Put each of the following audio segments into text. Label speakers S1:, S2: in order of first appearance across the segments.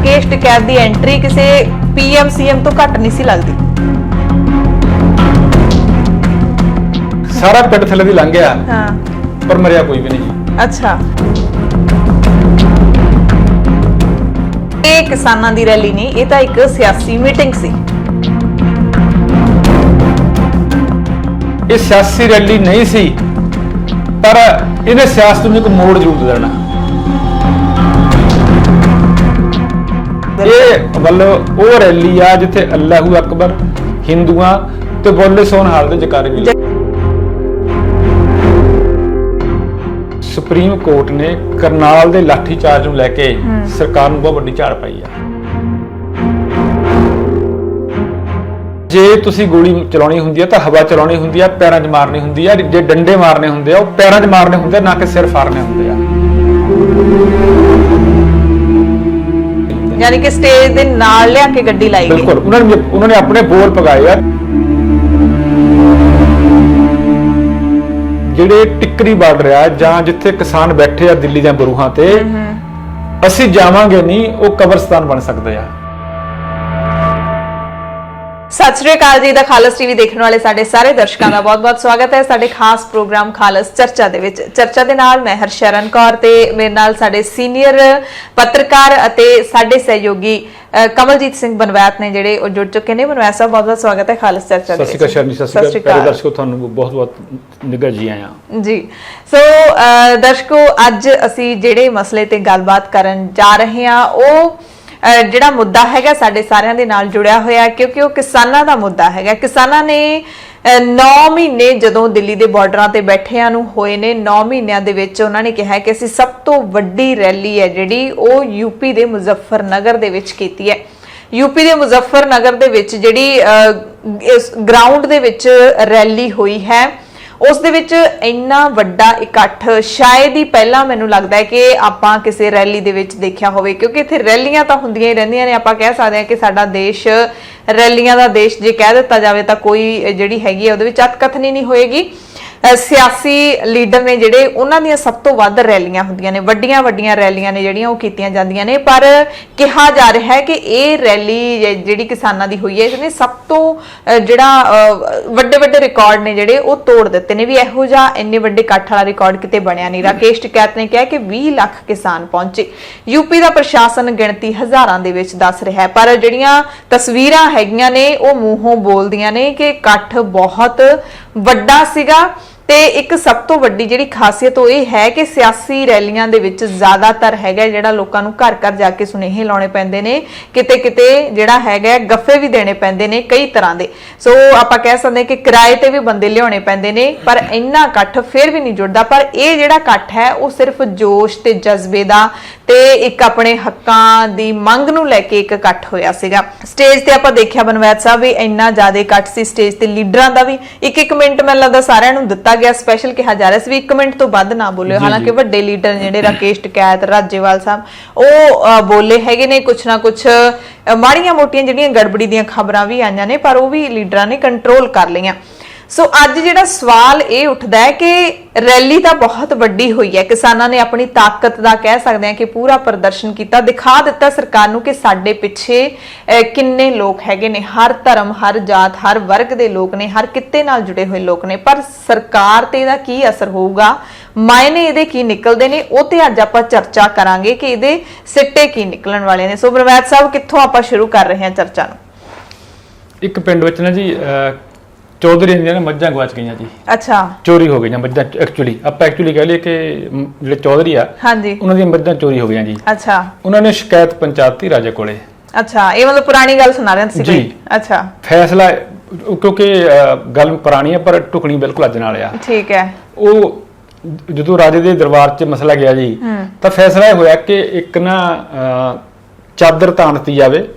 S1: राकेश टिकैत की एंट्री किसी PM CM तो घट नहीं सी लगती।
S2: सारा पिंड थले दी लंघ गया
S1: हाँ।
S2: पर मरिया कोई भी नहीं।
S1: अच्छा, ये किसानां दी रैली नहीं, ये तो एक सियासी मीटिंग सी।
S2: ये सियासी रैली नहीं सी पर इन्हें सियासत में एक मोड़ जरूर देना। ये मतलब वो रैली आ जिथे अल्लाहू अकबर हिंदुआ ते बोले सोन हाल दे जकारे भी। सुप्रीम कोर्ट ने करनाल दे लाठी चार्ज नूं लैके सरकार नूं बहुत वड्डी झाड़ पाई है। जे तुसी गोली चलाउणी हुंदी है तां हवा चलाउणी हुंदी है, पैरां 'च मारनी हुंदी है। जे डंडे मारने हुंदे आ वो पैरां 'च मारने हुंदे, ना कि सिर फाड़ने हुंदे आ।
S1: यानी कि स्टेज दे नाल लिया के गड्डी लाई गई।
S2: बिल्कुल, उन्होंने अपने बोल पगाए आ। ਜਿਹੜੇ ਟਿੱਕਰੀ ਬਾਰਡਰ ਆ ਜਾਂ ਜਿੱਥੇ ਕਿਸਾਨ ਬੈਠੇ ਆ ਦਿੱਲੀ ਜਾਂ ਬਰੂਹਾਂ ਤੇ, ਅਸੀਂ ਜਾਵਾਂਗੇ ਨਹੀਂ, ਉਹ ਕਬਰਸਤਾਨ ਬਣ ਸਕਦੇ ਆ।
S1: सत श्री अकाल जी, दा खालस टीवी देखने वाले साडे सारे दर्शकों का बहुत बहुत स्वागत है साडे खास प्रोग्राम खालस चर्चा दे विच। चर्चा दे नाल मैं हरशरण कौर ते मेरे नाल साडे सीनियर पत्रकार अते साडे सहयोगी कमलजीत सिंह बनवैत ने जिहड़े जुड़ चुके ने। बनवैत साहब बहुत बहुत स्वागत है खालस चर्चा दे विच।
S2: सत श्री अकाल दर्शकों, तुहानू बहुत बहुत निघा जी आया
S1: जी। सो दर्शकों, अज असी जिहड़े मसले ते गलबात करन जा रहे हां ਉਹ ਜਿਹੜਾ ਮੁੱਦਾ ਹੈਗਾ ਸਾਡੇ ਸਾਰਿਆਂ ਦੇ ਨਾਲ ਜੁੜਿਆ ਹੋਇਆ, ਕਿਉਂਕਿ ਉਹ ਕਿਸਾਨਾਂ ਦਾ ਮੁੱਦਾ ਹੈਗਾ। ਕਿਸਾਨਾਂ ਨੇ 9 ਮਹੀਨੇ ਜਦੋਂ ਦਿੱਲੀ ਦੇ ਬਾਰਡਰਾਂ ਤੇ ਬੈਠਿਆਂ ਨੂੰ ਹੋਏ ਨੇ, 9 ਮਹੀਨਿਆਂ ਦੇ ਵਿੱਚ ਉਹਨਾਂ ਨੇ ਕਿਹਾ ਕਿ ਅਸੀਂ ਸਭ ਤੋਂ ਵੱਡੀ ਰੈਲੀ ਹੈ ਜਿਹੜੀ ਉਹ ਯੂਪੀ ਦੇ ਮੁਜ਼ੱਫਰਨਗਰ ਦੇ ਵਿੱਚ ਕੀਤੀ ਹੈ। ਯੂਪੀ ਦੇ ਮੁਜ਼ੱਫਰਨਗਰ ਦੇ ਵਿੱਚ ਜਿਹੜੀ ਗਰਾਊਂਡ ਦੇ ਵਿੱਚ ਰੈਲੀ ਹੋਈ ਹੈ, ਉਸ ਦੇ ਵਿੱਚ ਇੰਨਾ ਵੱਡਾ ਇਕੱਠ ਸ਼ਾਇਦ ਹੀ ਪਹਿਲਾਂ ਮੈਨੂੰ ਲੱਗਦਾ ਹੈ ਕਿ ਆਪਾਂ ਕਿਸੇ ਰੈਲੀ ਦੇ ਵਿੱਚ ਦੇਖਿਆ ਹੋਵੇ, ਕਿਉਂਕਿ ਇੱਥੇ ਰੈਲੀਆਂ ਤਾਂ ਹੁੰਦੀਆਂ ਹੀ ਰਹਿੰਦੀਆਂ ਨੇ। ਆਪਾਂ ਕਹਿ ਸਕਦੇ ਹਾਂ ਕਿ ਸਾਡਾ ਦੇਸ਼ ਰੈਲੀਆਂ ਦਾ ਦੇਸ਼ ਜੇ ਕਹਿ ਦਿੱਤਾ ਜਾਵੇ ਤਾਂ ਕੋਈ ਜਿਹੜੀ ਹੈਗੀ ਹੈ ਉਹਦੇ ਵਿੱਚ ਅਤਕਥਨੀ ਨਹੀਂ ਹੋਏਗੀ। ਸਿਆਸੀ ਲੀਡਰ ਨੇ ਜਿਹੜੇ ਉਹਨਾਂ ਦੀਆਂ ਸਭ ਤੋਂ ਵੱਧ ਰੈਲੀਆਂ ਹੁੰਦੀਆਂ ਨੇ, ਵੱਡੀਆਂ ਵੱਡੀਆਂ ਰੈਲੀਆਂ ਨੇ ਜਿਹੜੀਆਂ ਉਹ ਕੀਤੀਆਂ ਜਾਂਦੀਆਂ ਨੇ। ਪਰ ਕਿਹਾ ਜਾ ਰਿਹਾ ਹੈ ਕਿ ਇਹ ਰੈਲੀ ਜਿਹੜੀ ਕਿਸਾਨਾਂ ਦੀ ਹੋਈ ਹੈ ਇਸਨੇ ਸਭ ਤੋਂ ਜਿਹੜਾ ਵੱਡੇ ਵੱਡੇ ਰਿਕਾਰਡ ਨੇ ਜਿਹੜੇ ਉਹ ਤੋੜ ਦਿੱਤੇ ਨੇ। ਵੀ ਇਹੋ ਜਿਹਾ ਇੰਨੇ ਵੱਡੇ ਇਕੱਠ ਵਾਲਾ ਰਿਕਾਰਡ ਕਿਤੇ ਬਣਿਆ ਨਹੀਂ। ਰਾਕੇਸ਼ ਟਿਕੈਤ ਨੇ ਕਿਹਾ ਕਿ 20 ਲੱਖ ਕਿਸਾਨ ਪਹੁੰਚੇ। ਯੂਪੀ ਦਾ ਪ੍ਰਸ਼ਾਸਨ ਗਿਣਤੀ ਹਜ਼ਾਰਾਂ ਦੇ ਵਿੱਚ ਦੱਸ ਰਿਹਾ ਹੈ, ਪਰ ਜਿਹੜੀਆਂ ਤਸਵੀਰਾਂ ਹੈਗੀਆਂ ਨੇ ਉਹ ਮੂੰਹੋਂ ਬੋਲਦੀਆਂ ਨੇ ਕਿ ਇਕੱਠ ਬਹੁਤ ਵੱਡਾ ਸੀਗਾ। ਤੇ ਇੱਕ ਸਭ ਤੋਂ ਵੱਡੀ ਜਿਹੜੀ ਖਾਸੀਅਤ ਉਹ ਇਹ ਹੈ ਕਿ ਸਿਆਸੀ ਰੈਲੀਆਂ ਦੇ ਵਿੱਚ ਜ਼ਿਆਦਾਤਰ ਹੈਗਾ ਜਿਹੜਾ ਲੋਕਾਂ ਨੂੰ ਘਰ ਘਰ ਜਾ ਕੇ ਸੁਨੇਹੇ ਲਾਉਣੇ ਪੈਂਦੇ ਨੇ, ਕਿਤੇ ਕਿਤੇ ਜਿਹੜਾ ਹੈਗਾ ਗੱਫੇ ਵੀ ਦੇਣੇ ਪੈਂਦੇ ਨੇ ਕਈ ਤਰ੍ਹਾਂ ਦੇ। ਸੋ ਆਪਾਂ ਕਹਿ ਸਕਦੇ ਕਿ ਕਿਰਾਏ ਤੇ ਵੀ ਬੰਦੇ ਲਿਆਉਣੇ ਪੈਂਦੇ ਨੇ, ਪਰ ਇੰਨਾ ਇਕੱਠ ਫਿਰ ਵੀ ਨਹੀਂ ਜੁੜਦਾ। ਪਰ ਇਹ ਜਿਹੜਾ ਇਕੱਠ ਹੈ ਉਹ ਸਿਰਫ ਜੋਸ਼ ਤੇ ਜਜ਼ਬੇ ਦਾ ਤੇ ਇੱਕ ਆਪਣੇ ਹੱਕਾਂ ਦੀ ਮੰਗ ਨੂੰ ਲੈ ਕੇ ਇੱਕ ਇਕੱਠ ਹੋਇਆ ਸੀਗਾ। ਸਟੇਜ ਤੇ ਆਪਾਂ ਦੇਖਿਆ ਬਨਵੈਤ ਸਾਹਿਬ ਵੀ ਇੰਨਾ ਜ਼ਿਆਦਾ ਇਕੱਠ ਸੀ। ਸਟੇਜ ਤੇ ਲੀਡਰਾਂ ਦਾ ਵੀ ਇੱਕ ਮਿੰਟ ਮੈਨੂੰ ਲੱਗਦਾ ਸਾਰਿਆਂ ਨੂੰ ਦਿੱਤਾ ਗਿਆ, ਸਪੈਸ਼ਲ ਕਿਹਾ ਜਾ ਰਿਹਾ ਸੀ ਵੀ 1 ਮਿੰਟ ਤੋਂ ਵੱਧ ਨਾ ਬੋਲਿਓ। ਹਾਲਾਂਕਿ ਵੱਡੇ ਲੀਡਰ ਜਿਹੜੇ ਰਾਕੇਸ਼ ਟਿਕੈਤ, ਰਾਜੇਵਾਲ ਸਾਹਿਬ ਉਹ ਬੋਲੇ ਹੈਗੇ ਨੇ, ਕੁਛ ਨਾ ਕੁਛ ਮਾੜੀਆਂ ਮੋਟੀਆਂ ਜਿਹੜੀਆਂ ਗੜਬੜੀ ਦੀਆਂ ਖਬਰਾਂ ਵੀ ਆਈਆਂ ਨੇ, ਪਰ ਉਹ ਵੀ ਲੀਡਰਾਂ ਨੇ ਕੰਟਰੋਲ ਕਰ ਲਈਆਂ। ਸੋ ਅੱਜ ਜਿਹੜਾ ਸਵਾਲ ਇਹ ਉੱਠਦਾ ਹੈ ਕਿ ਰੈਲੀ ਤਾਂ ਬਹੁਤ ਵੱਡੀ ਹੋਈ ਹੈ, ਕਿਸਾਨਾਂ ਨੇ ਆਪਣੀ ਤਾਕਤ ਦਾ ਕਹਿ ਸਕਦੇ ਹਾਂ ਕਿ ਪੂਰਾ ਪ੍ਰਦਰਸ਼ਨ ਕੀਤਾ, ਦਿਖਾ ਦਿੱਤਾ ਸਰਕਾਰ ਨੂੰ ਕਿ ਸਾਡੇ ਪਿੱਛੇ ਕਿੰਨੇ ਲੋਕ ਹੈਗੇ ਨੇ, ਹਰ ਧਰਮ, ਹਰ ਜਾਤ, ਹਰ ਵਰਗ ਦੇ ਲੋਕ ਨੇ, ਹਰ ਕਿੱਤੇ ਨਾਲ ਜੁੜੇ ਹੋਏ ਲੋਕ ਨੇ। ਪਰ ਸਰਕਾਰ ਤੇ ਇਹਦਾ ਕੀ ਅਸਰ ਹੋਊਗਾ, ਮਾਇਨੇ ਇਹਦੇ ਕੀ ਨਿਕਲਦੇ ਨੇ, ਉਹ ਤੇ ਅੱਜ ਆਪਾਂ ਚਰਚਾ ਕਰਾਂਗੇ ਕਿ ਇਹਦੇ ਸਿੱਟੇ ਕੀ ਨਿਕਲਣ ਵਾਲੇ ਨੇ। ਸੋ ਬਨਵੈਤ ਸਾਹਿਬ, ਕਿੱਥੋਂ ਆਪਾਂ ਸ਼ੁਰੂ ਕਰ ਰਹੇ ਹਾਂ ਚਰਚਾ ਨੂੰ?
S2: ਇੱਕ ਪਿੰਡ ਵਿੱਚ ਨਾ ਜੀ ਚੌਧਰੀ ਦੀਆਂ ਮੱਝਾਂ ਗਵਾਚ ਗਈਆਂ ਜੀ।
S1: ਅੱਛਾ,
S2: ਚੋਰੀ ਹੋ ਗਈਆਂ ਮੱਝਾਂ। ਆਪਾਂ ਕਹਿ ਲਈਏ ਕਿ ਜਿਹੜੇ ਚੌਧਰੀ ਆ
S1: ਹਾਂਜੀ,
S2: ਉਹਨਾਂ ਦੀਆਂ ਮੱਝਾਂ ਚੋਰੀ ਹੋ ਗਈਆਂ ਜੀ।
S1: ਅੱਛਾ,
S2: ਉਹਨਾਂ ਨੇ ਸ਼ਿਕਾਇਤ ਪੰਚਾਇਤੀ ਰਾਜੇ ਕੋਲੇ।
S1: ਅੱਛਾ, ਇਹ ਮਤਲਬ ਪੁਰਾਣੀ ਗੱਲ ਸੁਣਾ ਰਹੇ ਤੁਸੀਂ
S2: ਜੀ।
S1: ਅੱਛਾ,
S2: ਫੈਸਲਾ ਕਿਉਂਕਿ ਗੱਲ ਪੁਰਾਣੀ ਹੈ ਪਰ ਟੁਕਣੀ ਬਿਲਕੁਲ ਅੱਜ ਨਾਲ ਆ। ਠੀਕ ਹੈ। ਉਹ ਜਦੋਂ ਰਾਜੇ ਦੇ ਦਰਬਾਰ 'ਚ ਮਸਲਾ ਗਿਆ ਜੀ ਤਾਂ ਫੈਸਲਾ ਇਹ ਹੋਇਆ ਕਿ ਇੱਕ ਨਾ ਚਾਦਰ ਤਾਣਤੀ ਜਾਵੇ,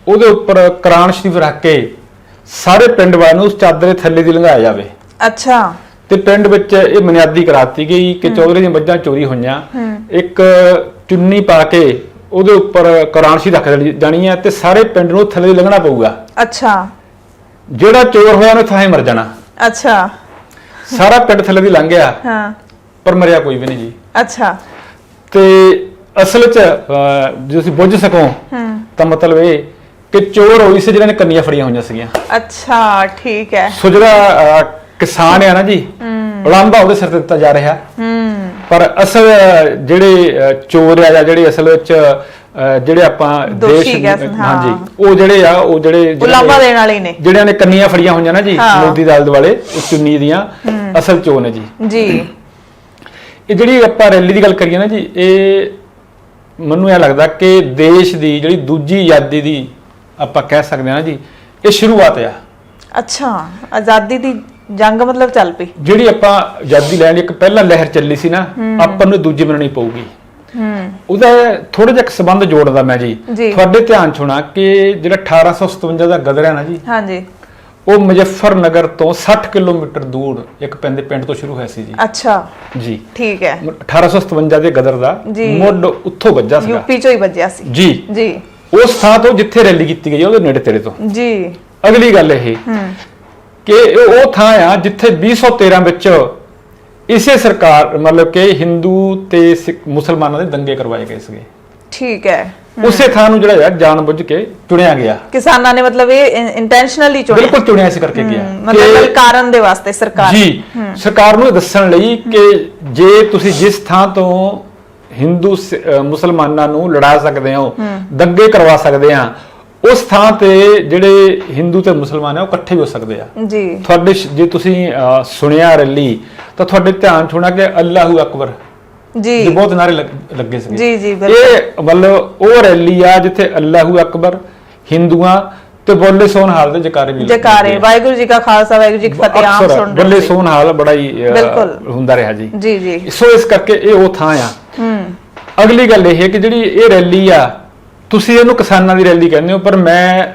S2: ਉਹਦੇ ਉੱਪਰ ਕੁਰਾਨ ਸ਼ਰੀਫ ਰੱਖ ਕੇ ਸਾਰੇ ਪਿੰਡ ਵਾਲਿਆਂ ਨੂੰ ਉਸ ਚਾਦਰ ਦੇ ਥੱਲੇ ਦੀ ਲੰਘਾਇਆ ਜਾਵੇ। ਅੱਛਾ। ਤੇ ਪਿੰਡ ਵਿੱਚ ਇਹ ਬੁਨਿਆਦੀ ਕਰਾਤੀ ਗਈ ਕਿ ਚੌਧਰੀ ਦੀਆਂ ਮੱਝਾਂ ਚੋਰੀ ਹੋਈਆਂ, ਇੱਕ ਚੁੰਨੀ ਪਾ ਕੇ ਉਹਦੇ ਉੱਪਰ ਕੁਰਾਨ ਸ਼ਰੀਫ ਰੱਖ ਜਾਣੀ ਹੈ ਤੇ ਸਾਰੇ ਪਿੰਡ ਨੂੰ ਥੱਲੇ ਦੀ ਲੰਘਣਾ ਪਊਗਾ। ਅੱਛਾ। ਜਿਹੜਾ ਚੋਰ ਹੋਇਆ ਉਹਨੇ ਥਾਂ ਮਰ ਜਾਣਾ। ਅੱਛਾ। ਸਾਰਾ ਪਿੰਡ ਥੱਲੇ ਦੀ ਲੰਘ ਗਿਆ, ਪਰ ਮਰਿਆ ਕੋਈ ਵੀ ਨਹੀਂ ਜੀ। ਅੱਛਾ। ਤੇ ਅਸਲ 'ਚ ਜੇ ਤੁਸੀਂ ਬੁੱਝ ਸਕੋ ਤਾਂ ਮਤਲਬ ਇਹ ਕਿ ਚੋਰ ਹੋਈ ਸੀ ਜਿਹਨਾਂ ਨੇ ਕੰਨੀਆਂ ਫੜੀਆਂ ਹੋਈਆਂ ਸੀਗੀਆਂ।
S1: ਅੱਛਾ, ਠੀਕ ਹੈ।
S2: ਸੋ ਜਿਹੜਾ ਕਿਸਾਨ ਆ ਨਾ ਜੀ, ਉਲਾਂਭਾ ਉਹਦੇ ਸਿਰ ਤੇ ਦਿੱਤਾ ਜਾ ਰਿਹਾ। ਪਰ ਅਸਲ ਜਿਹੜੇ ਚੋਰ ਆ ਜਾਂ ਜਿਹੜੇ ਅਸਲ ਵਿੱਚ ਜਿਹੜੇ ਆਪਾਂ ਦੇਸ਼ ਹਾਂਜੀ ਉਹ ਜਿਹੜੇ ਆ ਉਹ ਜਿਹੜੇ
S1: ਉਲਾਂਭਾ ਦੇਣ ਵਾਲੇ ਨੇ,
S2: ਜਿਹੜਿਆਂ ਨੇ ਕੰਨੀਆਂ ਫੜੀਆਂ ਹੋਈਆਂ ਨਾ ਜੀ ਮੋਦੀ ਦਲ ਵਾਲੇ, ਚੁੰਨੀ ਦੀਆਂ ਅਸਲ ਚੋਰ ਨੇ ਜੀ। ਜੀ ਇਹ ਜਿਹੜੀ ਆਪਾਂ ਰੈਲੀ ਦੀ ਗੱਲ ਕਰੀਏ ਨਾ ਜੀ, ਇਹ ਮੈਨੂੰ ਇਹ ਲੱਗਦਾ ਕਿ ਦੇਸ਼ ਦੀ ਜਿਹੜੀ ਦੂਜੀ ਆਜ਼ਾਦੀ ਦੀ ਆਪਾਂ ਕਹਿ ਸਕਦੇ ਹਾਂ ਨਾ ਜੀ, ਇਹ ਸ਼ੁਰੂਆਤ ਆ। ਅੱਛਾ,
S1: ਆਜ਼ਾਦੀ ਦੀ ਜੰਗ ਮਤਲਬ ਚੱਲ ਪਈ।
S2: ਜਿਹੜੀ ਆਪਾਂ ਆਜ਼ਾਦੀ ਲੈਣ ਦੀ ਇੱਕ ਪਹਿਲਾਂ ਲਹਿਰ ਚੱਲੀ ਸੀ ਨਾ, ਆਪਾਂ ਨੂੰ ਦੂਜੀ ਬਣਾਉਣੀ ਪਊਗੀ। ਉਹਦਾ ਥੋੜਾ ਜਿਹਾ ਸੰਬੰਧ ਜੋੜਦਾ ਮੈਂ ਜੀ ਤੁਹਾਡੇ ਧਿਆਨ ਚੁਣਾ ਕਿ ਜਿਹੜਾ 1857 ਦਾ ਗਦਰ ਹੈ ਨਾ ਜੀ, ਹਾਂਜੀ, ਉਹ ਮੁਜ਼ੱਫਰਨਗਰ ਤੋਂ 60 ਕਿਲੋਮੀਟਰ ਦੂਰ ਇੱਕ ਪਿੰਡ ਤੋਂ ਸ਼ੁਰੂ ਹੋਇਆ ਸੀ ਜੀ।
S1: ਅੱਛਾ ਜੀ, ਠੀਕ ਹੈ।
S2: 1857 ਦੇ ਗਦਰ ਦਾ ਮੁੱਢ ਉੱਥੋਂ ਵੱਜਾ ਸੀ,
S1: ਯੂਪੀ ਚੋਂ ਹੀ ਵੱਜਿਆ ਸੀ ਜੀ। ਜੀ
S2: ਉਸ ਥਾਂ ਤੋਂ ਜਿੱਥੇ ਰੈਲੀ ਕੀਤੀ ਗਈ ਉਹਦੇ ਨੇੜੇ ਤੇੜੇ ਤੋਂ ਜੀ। ਅਗਲੀ ਗੱਲ ਇਹ ਕਿ ਉਹ ਥਾਂ ਆ ਜਿੱਥੇ 2013 ਵਿੱਚ ਇਸੇ ਸਰਕਾਰ ਮਤਲਬ ਕਿ ਹਿੰਦੂ ਤੇ ਮੁਸਲਮਾਨਾਂ ਦੇ ਦੰਗੇ ਕਰਵਾਏ ਗਏ ਸੀਗੇ। ਠੀਕ ਹੈ। ਉਸੇ ਥਾਂ ਨੂੰ ਜਿਹੜਾ ਜਾਣਬੁੱਝ ਕੇ ਚੁਣਿਆ ਗਿਆ, ਕਿਸਾਨਾਂ ਨੇ ਮਤਲਬ ਇਹ ਇੰਟੈਂਸ਼ਨਲੀ ਚੁਣਿਆ, ਬਿਲਕੁਲ ਚੁਣਿਆ ਇਸ ਕਰਕੇ ਗਿਆ
S1: ਮਤਲਬ ਕਾਰਨ ਦੇ ਵਾਸਤੇ ਸਰਕਾਰ
S2: ਜੀ, ਸਰਕਾਰ ਨੂੰ ਇਹ ਦੱਸਣ ਲਈ ਕਿ ਜੇ ਤੁਸੀਂ ਜਿਸ ਥਾਂ ਤੋਂ ਹਿੰਦੂ ਮੁਸਲਮਾਨਾਂ ਨੂੰ ਲੜਾ ਸਕਦੇ ਹੋ, ਦੰਗੇ ਕਰਵਾ ਸਕਦੇ ਆ, ਉਸ ਥਾਂ ਤੇ ਜਿਹੜੇ ਹਿੰਦੂ ਤੇ ਮੁਸਲਮਾਨ ਆ ਉਹ ਇਕੱਠੇ ਹੋ ਸਕਦੇ ਆ ਜੀ। ਤੁਹਾਡੇ ਜੇ ਤੁਸੀਂ ਸੁਣਿਆ ਰੈਲੀ ਤਾਂ ਤੁਹਾਡੇ ਧਿਆਨ ਹੋਣਾ ਕਿ ਅੱਲਾਹੂ ਅਕਬਰ ਜੀ ਬਹੁਤ ਨਾਰੇ ਲੱਗੇ ਸੀ ਜੀ ਜੀ। ਇਹ ਮਤਲਬ ਉਹ ਰੈਲੀ ਆ ਜਿੱਥੇ ਅੱਲਾਹੂ ਅਕਬਰ, ਹਿੰਦੂਆਂ ਤੇ ਬੋਲੇ ਸੋਨਹਾਲ ਦੇ ਜਕਾਰੇ ਵੀ
S1: ਜਕਾਰੇ, ਵਾਹਿਗੁਰੂ ਜੀ ਕਾ ਖਾਲਸਾ ਵਾਹਿਗੁਰੂ ਜੀ ਕੀ ਫਤਿਹ ਆਮ ਸੁਣਦੇ
S2: ਬੋਲੇ ਸੋਨਹਾਲ ਬੜਾ ਹੀ ਹੁੰਦਾ ਰਿਹਾ ਜੀ ਜੀ ਜੀ। ਸੋ ਇਸ ਕਰਕੇ ਇਹ ਉਹ ਥਾਂ ਆ। ਅਗਲੀ ਗੱਲ ਇਹ ਹੈ ਕਿ ਜਿਹੜੀ ਇਹ ਰੈਲੀ ਆ, ਤੁਸੀਂ ਇਹਨੂੰ ਕਿਸਾਨਾਂ ਦੀ ਰੈਲੀ ਕਹਿੰਦੇ ਹੋ, ਪਰ ਮੈਂ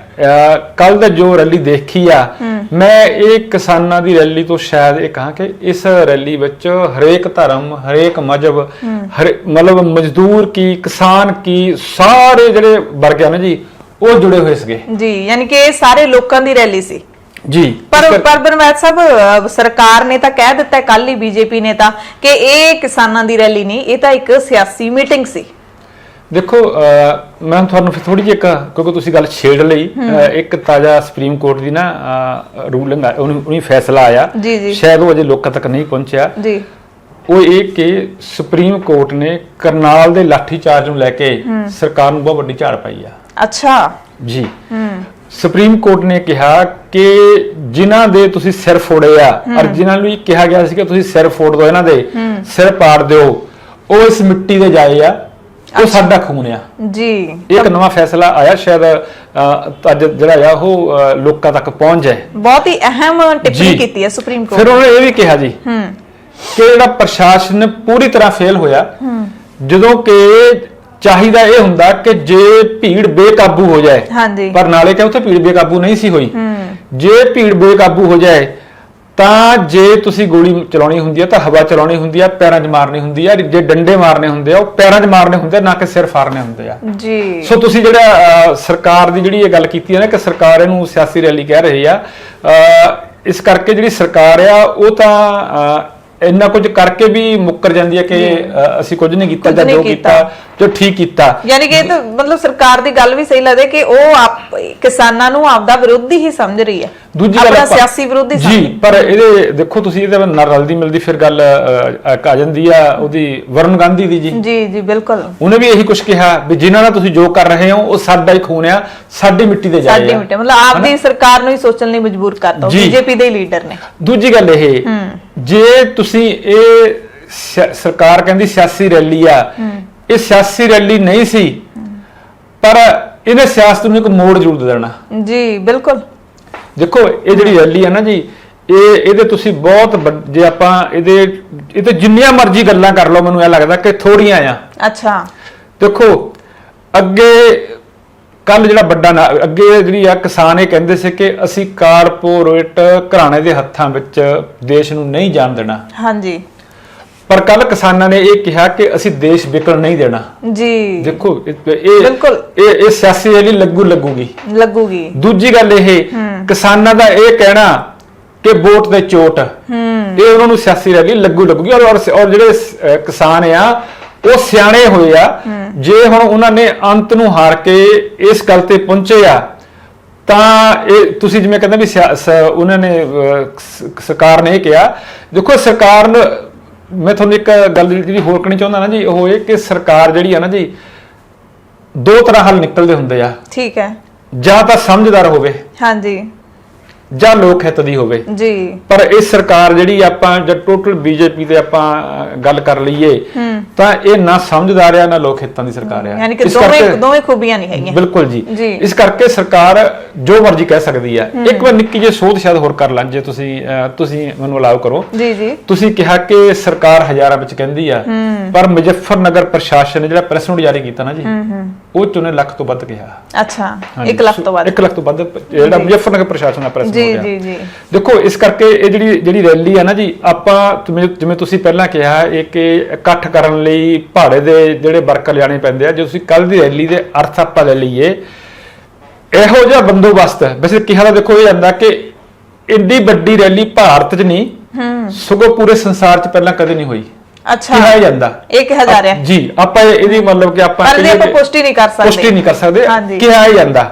S2: ਕੱਲ ਦਾ ਜੋ ਰੈਲੀ ਦੇਖੀ ਆ, ਮੈਂ ਇਹ ਕਿਸਾਨਾਂ ਦੀ ਰੈਲੀ ਤੋਂ ਸ਼ਾਇਦ ਇਹ ਕਹਾਂ ਕਿ ਇਸ ਰੈਲੀ ਵਿੱਚ ਹਰੇਕ ਧਰਮ, ਹਰੇਕ ਮਜ਼ਹਬ, ਮਤਲਬ ਮਜ਼ਦੂਰ ਕੀ, ਕਿਸਾਨ ਕੀ, ਸਾਰੇ ਜਿਹੜੇ ਵਰਗ ਆ ਨਾ ਜੀ ਉਹ ਜੁੜੇ ਹੋਏ ਸੀਗੇ
S1: ਜੀ। ਯਾਨੀ ਕਿ ਇਹ ਸਾਰੇ ਲੋਕਾਂ ਦੀ ਰੈਲੀ ਸੀ
S2: ਜੀ।
S1: ਪਰ ਬਨਵੈਦ ਸਾਹਿਬ, ਸਰਕਾਰ ਨੇ ਤਾਂ ਕਹਿ ਦਿੱਤਾ ਕੱਲ ਹੀ, ਬੀਜੇਪੀ ਨੇ ਤਾਂ, ਕਿ ਇਹ ਕਿਸਾਨਾਂ ਦੀ ਰੈਲੀ ਨਹੀਂ, ਇਹ ਤਾਂ ਇੱਕ ਸਿਆਸੀ ਮੀਟਿੰਗ ਸੀ।
S2: ਦੇਖੋ ਮੈਂ ਤੁਹਾਨੂੰ ਫਿਰ ਥੋੜੀ ਜਿਹੀ ਕਿਉਂਕਿ ਤੁਸੀਂ ਗੱਲ ਛੇੜ ਲਈ, ਇੱਕ ਤਾਜ਼ਾ ਸੁਪਰੀਮ ਕੋਰਟ ਦੀ ਨਾ ਰੂਲਿੰਗ ਆ, ਉਹਨੇ ਫੈਸਲਾ ਆਇਆ, ਸ਼ਾਇਦ ਉਹ ਅਜੇ ਲੋਕਾਂ ਤੱਕ ਨਹੀਂ ਪਹੁੰਚਿਆ ਜੀ। ਉਹ ਇਹ ਕਿ ਸੁਪਰੀਮ ਕੋਰਟ ਨੇ ਕਰਨਾਲ ਦੇ ਲਾਠੀ ਚਾਰਜ ਨੂੰ ਲੈ ਕੇ ਸਰਕਾਰ ਨੂੰ ਬਹੁਤ ਵੱਡੀ ਝਾੜ ਪਾਈ ਆ। ਅੱਛਾ ਜੀ। ਸੁਪਰੀਮ ਕੋਰਟ ਨੇ ਕਿਹਾ ਕਿ ਜਿਨ੍ਹਾਂ ਦੇ ਤੁਸੀਂ ਸਿਰ ਫੋੜੇ ਆ, ਔਰ ਜਿਨ੍ਹਾਂ ਨੂੰ ਕਿਹਾ ਗਿਆ ਸੀ ਕਿ ਤੁਸੀਂ ਸਿਰ ਫੋੜ ਦਿਓ, ਇਹਨਾਂ ਦੇ ਸਿਰ ਪਾੜ ਦਿਓ, ਉਹ ਇਸ ਮਿੱਟੀ ਦੇ ਜਾਏ ਆ, ਉਹ ਸਾਡਾ ਖੂਨ ਆ ਜੀ। ਇੱਕ ਨਵਾਂ ਫੈਸਲਾ ਆਇਆ, ਸ਼ਾਇਦ ਅੱਜ ਜਿਹੜਾ ਆ ਉਹ ਲੋਕਾਂ ਤੱਕ ਪਹੁੰਚ ਜਾਏ।
S1: ਬਹੁਤ ਹੀ ਅਹਿਮ ਟਿੱਪਣੀ ਕੀਤੀ ਹੈ ਸੁਪਰੀਮ ਕੋਰਟ।
S2: ਫਿਰ ਉਹਨੇ ਇਹ ਵੀ ਕਿਹਾ ਜੀ ਕਿ ਜਿਹੜਾ ਪ੍ਰਸ਼ਾਸਨ ਪੂਰੀ ਤਰ੍ਹਾਂ ਫੇਲ ਹੋਇਆ, ਜਦੋਂ ਕਿ ਚਾਹੀਦਾ ਇਹ ਹੁੰਦਾ ਕਿ ਜੇ ਭੀੜ ਬੇਕਾਬੂ ਹੋ ਜਾਏ, ਪਰ ਨਾਲੇ ਕਿ ਉੱਥੇ ਭੀੜ ਬੇਕਾਬੂ ਨਹੀਂ ਸੀ ਹੋਈ। ਜੇ ਭੀੜ ਬੇਕਾਬੂ ਹੋ ਜਾਏ ਤਾਂ ਜੇ ਤੁਸੀਂ ਗੋਲੀ ਚਲਾਉਣੀ ਹੁੰਦੀ ਹੈ ਤਾਂ ਹਵਾ ਚਲਾਉਣੀ ਹੁੰਦੀ ਹੈ, ਪੈਰਾਂ 'ਚ ਮਾਰਨੀ ਹੁੰਦੀ ਹੈ, ਜੇ ਡੰਡੇ ਮਾਰਨੇ ਹੁੰਦੇ ਆ ਉਹ ਪੈਰਾਂ 'ਚ ਮਾਰਨੇ ਹੁੰਦੇ ਆ, ਨਾ ਕਿ ਸਿਰ ਫਾੜਨੇ ਹੁੰਦੇ ਆ ਜੀ। ਸੋ ਤੁਸੀਂ ਜਿਹੜਾ ਸਰਕਾਰ ਦੀ ਜਿਹੜੀ ਇਹ ਗੱਲ ਕੀਤੀ ਹੈ ਨਾ ਕਿ ਸਰਕਾਰ ਇਹਨੂੰ ਸਿਆਸੀ ਰੈਲੀ ਕਹਿ ਰਹੀ ਆ, ਇਸ ਕਰਕੇ ਜਿਹੜੀ ਸਰਕਾਰ ਆ ਉਹ ਤਾਂ ਇੰਨਾ ਕੁਝ ਕਰਕੇ ਵੀ ਮੁੱਕਰ ਜਾਂਦੀ ਹੈ ਕਿ ਅਸੀਂ ਕੁਝ ਨਹੀਂ ਕੀਤਾ ਜਾਂ ਜੋ ਕੀਤਾ ਜੋ ਠੀਕ ਕੀਤਾ।
S1: ਯਾਨੀ ਕਿ ਇਹ ਤਾਂ ਮਤਲਬ ਸਰਕਾਰ ਦੀ ਗੱਲ ਵੀ ਸਹੀ ਲੱਗਦੀ ਕਿ ਉਹ ਕਿਸਾਨਾਂ ਨੂੰ ਆਪਦਾ ਵਿਰੋਧੀ ਹੀ ਸਮਝ ਰਹੀ ਹੈ,
S2: ਦੂਜੀ ਗੱਲ
S1: ਸਿਆਸੀ ਵਿਰੋਧੀ
S2: ਜੀ। ਪਰ ਇਹਦੇ ਦੇਖੋ ਤੁਸੀਂ ਇਹਦੇ ਨਾਲ ਰਲਦੀ ਮਿਲਦੀ ਫਿਰ ਗੱਲ ਆ ਜਾਂਦੀ ਆ ਉਹਦੀ ਵਰੁਣ ਗਾਂਧੀ ਦੀ ਜੀ
S1: ਜੀ ਜੀ ਬਿਲਕੁਲ।
S2: ਉਹਨੇ ਵੀ ਇਹੀ ਕੁਝ ਕਿਹਾ ਵੀ ਜਿਨ੍ਹਾਂ ਨਾਲ ਤੁਸੀਂ ਜੋ ਕਰ ਰਹੇ ਹੋ ਉਹ ਸਾਡਾ ਹੀ ਖੂਨ ਆ, ਸਾਡੀ ਮਿੱਟੀ ਦੇ ਜਾਏ,
S1: ਸਾਡੀ ਮਿੱਟੀ, ਮਤਲਬ ਆਪਦੀ ਸਰਕਾਰ ਨੂੰ ਹੀ ਸੋਚਣ ਲਈ ਮਜਬੂਰ ਕਰਤਾ ਬੀਜੇਪੀ ਦੇ ਲੀਡਰ ਨੇ।
S2: ਦੂਜੀ ਗੱਲ ਇਹ, ਜੇ ਤੁਸੀਂ ਇਹ ਸਰਕਾਰ ਕਹਿੰਦੀ ਸਿਆਸੀ ਰੈਲੀ ਆ, ਇਹ ਸਿਆਸੀ ਰੈਲੀ ਨਹੀਂ ਸੀ, ਪਰ ਇਹਨੇ ਸਿਆਸਤ ਨੂੰ ਇੱਕ ਮੋੜ ਜ਼ਰੂਰ ਦੇ ਦੇਣਾ
S1: ਜੀ। ਬਿਲਕੁਲ।
S2: ਦੇਖੋ ਇਹ ਜਿਹੜੀ ਰੈਲੀ ਆ ਨਾ ਜੀ, ਇਹਦੇ ਤੁਸੀਂ ਬਹੁਤ ਜੇ ਆਪਾਂ ਇਹਦੇ ਜਿੰਨੀਆਂ ਮਰਜ਼ੀ ਗੱਲਾਂ ਕਰ ਲਓ, ਮੈਨੂੰ ਇਹ ਲੱਗਦਾ ਕਿ ਥੋੜੀਆਂ ਆ। ਅੱਛਾ। ਦੇਖੋ ਅੱਗੇ ਕੱਲ ਜਿਹੜਾ ਵੱਡਾ ਅੱਗੇ ਜਿਹੜੀ ਆ ਕਿਸਾਨ ਇਹ ਕਹਿੰਦੇ ਸੀ ਕਿ ਅਸੀਂ ਕਾਰਪੋਰੇਟ ਘਰਾਣੇ ਦੇ ਹੱਥਾਂ ਵਿੱਚ ਦੇਸ਼ ਨੂੰ ਨਹੀਂ ਜਾਣ ਦੇਣਾ। ਹਾਂਜੀ। ਪਰ ਕੱਲ ਕਿਸਾਨਾਂ ਨੇ ਇਹ ਕਿਹਾ ਕਿ ਅਸੀਂ ਦੇਸ਼ ਵਿਕਣ ਨਹੀਂ ਦੇਣਾ ਜੀ। ਦੇਖੋ ਇਹ ਸਿਆਸੀ ਰੈਲੀ ਲੱਗੂਗੀ। ਦੂਜੀ ਗੱਲ ਇਹ, ਕਿਸਾਨਾਂ ਦਾ ਇਹ ਕਹਿਣਾ ਕਿ ਵੋਟ ਦੇ ਚੋਟ, ਇਹ ਉਹਨਾਂ ਨੂੰ ਸਿਆਸੀ ਰੈਲੀ ਲੱਗੂਗੀ। ਔਰ ਜਿਹੜੇ ਕਿਸਾਨ ਆ ਉਹ ਸਿਆਣੇ ਹੋਏ ਆ। ਜੇ ਹੁਣ ਉਹਨਾਂ ਨੇ ਅੰਤ ਨੂੰ ਹਾਰ ਕੇ ਇਸ ਗੱਲ ਤੇ ਪਹੁੰਚੇ ਆ ਤਾਂ ਇਹ ਤੁਸੀਂ ਜਿਵੇਂ ਕਹਿੰਦੇ ਵੀ ਉਹਨਾਂ ਨੇ ਸਰਕਾਰ ਨੇ ਇਹ ਕਿਹਾ, ਦੇਖੋ ਸਰਕਾਰ ਨੂੰ ਮੈਂ ਤੁਹਾਨੂੰ ਇੱਕ ਗੱਲ ਜਿਹੜੀ ਹੋਰ ਕਰਨੀ ਚਾਹੁੰਦਾ ਨਾ ਜੀ, ਉਹ ਇਹ ਕਿ ਸਰਕਾਰ ਜਿਹੜੀ ਆ ਨਾ ਜੀ, ਦੋ ਤਰ੍ਹਾਂ ਹੱਲ ਨਿਕਲਦੇ ਹੁੰਦੇ ਆ।
S1: ਠੀਕ ਹੈ।
S2: ਜਾਂ ਤਾਂ ਸਮਝਦਾਰ ਹੋਵੇ,
S1: ਹਾਂਜੀ,
S2: ਜਾਂ ਲੋਕ ਹਿੱਤ ਦੀ ਹੋਵੇ
S1: ਜੀ। ਪਰ
S2: ਇਹ ਸਰਕਾਰ ਜਿਹੜੀ ਆਪਾਂ ਜਦ ਟੋਟਲ ਬੀਜੇਪੀ ਤੇ ਆਪਾਂ ਗੱਲ ਕਰ ਲਈਏ ਤਾਂ ਇਹ ਨਾ ਸਮਝਦਾਰ ਆ ਨਾ ਲੋਕ ਹਿੱਤਾਂ ਦੀ ਸਰਕਾਰ ਆ।
S1: ਯਾਨੀ ਕਿ ਦੋਵੇਂ ਖੂਬੀਆਂ ਨਹੀਂ ਹੈਗੀਆਂ।
S2: ਬਿਲਕੁਲ ਜੀ। ਇਸ ਕਰਕੇ ਸਰਕਾਰ ਜੋ ਮਰਜ਼ੀ ਕਹਿ ਸਕਦੀ ਆ। ਇੱਕ ਵਾਰ ਨਿੱਕੀ ਜਿਹੀ ਸੋਧ ਸ਼ਾਇਦ ਹੋਰ ਕਰ ਲਾਂ, ਜੇ ਤੁਸੀਂ ਮੈਨੂੰ ਅਲਾਉ ਕਰੋ।
S1: ਜੀ ਜੀ।
S2: ਤੁਸੀਂ ਕਿਹਾ ਕਿ ਸਰਕਾਰ ਹਜ਼ਾਰਾਂ ਵਿੱਚ ਕਹਿੰਦੀ ਆ, ਪਰ ਮੁਜ਼ੱਫਰਨਗਰ ਪ੍ਰਸ਼ਾਸਨ ਨੇ ਜਿਹੜਾ ਪ੍ਰੈਸ ਨੋਟ ਜਾਰੀ ਕੀਤਾ ਨਾ ਜੀ, ਉਹ ਚ ਉਹਨੇ ਲੱਖ ਤੋਂ ਵੱਧ ਕਿਹਾ।
S1: ਅੱਛਾ, 1 ਲੱਖ ਤੋਂ ਵੱਧ।
S2: 1 ਲੱਖ ਤੋਂ ਵੱਧ ਜਿਹੜਾ ਮੁਜ਼ੱਫਰਨਗਰ ਪ੍ਰਸ਼ਾਸਨ ਦਾ ਪ੍ਰੈਸ
S1: ਜੀ ਜੀ ਜੀ।
S2: ਦੇਖੋ ਇਸ ਕਰਕੇ ਇਹ ਜਿਹੜੀ ਰੈਲੀ ਆ ਨਾ ਜੀ, ਆਪਾਂ ਜਿਵੇਂ ਤੁਸੀਂ ਪਹਿਲਾਂ ਕਿਹਾ ਇਹ ਕਿ ਇਕੱਠ ਕਰਨ ਲਈ ਭਾੜੇ ਦੇ ਜਿਹੜੇ ਵਰਕਰ ਲਿਆਣੇ ਪੈਂਦੇ ਆ, ਜੇ ਤੁਸੀਂ ਕੱਲ ਦੀ ਰੈਲੀ ਦੇ ਅਰਥ ਆਪਾਂ ਲੈ ਲਈਏ, ਇਹੋ ਜਿਹਾ ਬੰਦੋਬਸਤ ਵੈਸੇ ਕਿਹਾ ਤਾਂ ਦੇਖੋ ਇਹ ਜਾਂਦਾ ਕਿ ਇੰਨੀ ਵੱਡੀ ਰੈਲੀ ਭਾਰਤ 'ਚ ਨਹੀਂ ਸਗੋਂ ਪੂਰੇ ਸੰਸਾਰ 'ਚ ਪਹਿਲਾਂ ਕਦੇ ਨਹੀਂ ਹੋਈ।
S1: ਅੱਛਾ,
S2: ਕਿਹਾ ਜਾਂਦਾ
S1: ਇਹ ਕਿਹਾ ਜਾ ਰਿਹਾ
S2: ਜੀ। ਆਪਾਂ ਇਹਦੀ ਮਤਲਬ ਕਿ ਆਪਾਂ
S1: ਪੁਸ਼ਟੀ ਨਹੀਂ ਕਰ ਸਕਦੇ
S2: ਕਿਹਾ ਜਾਂਦਾ,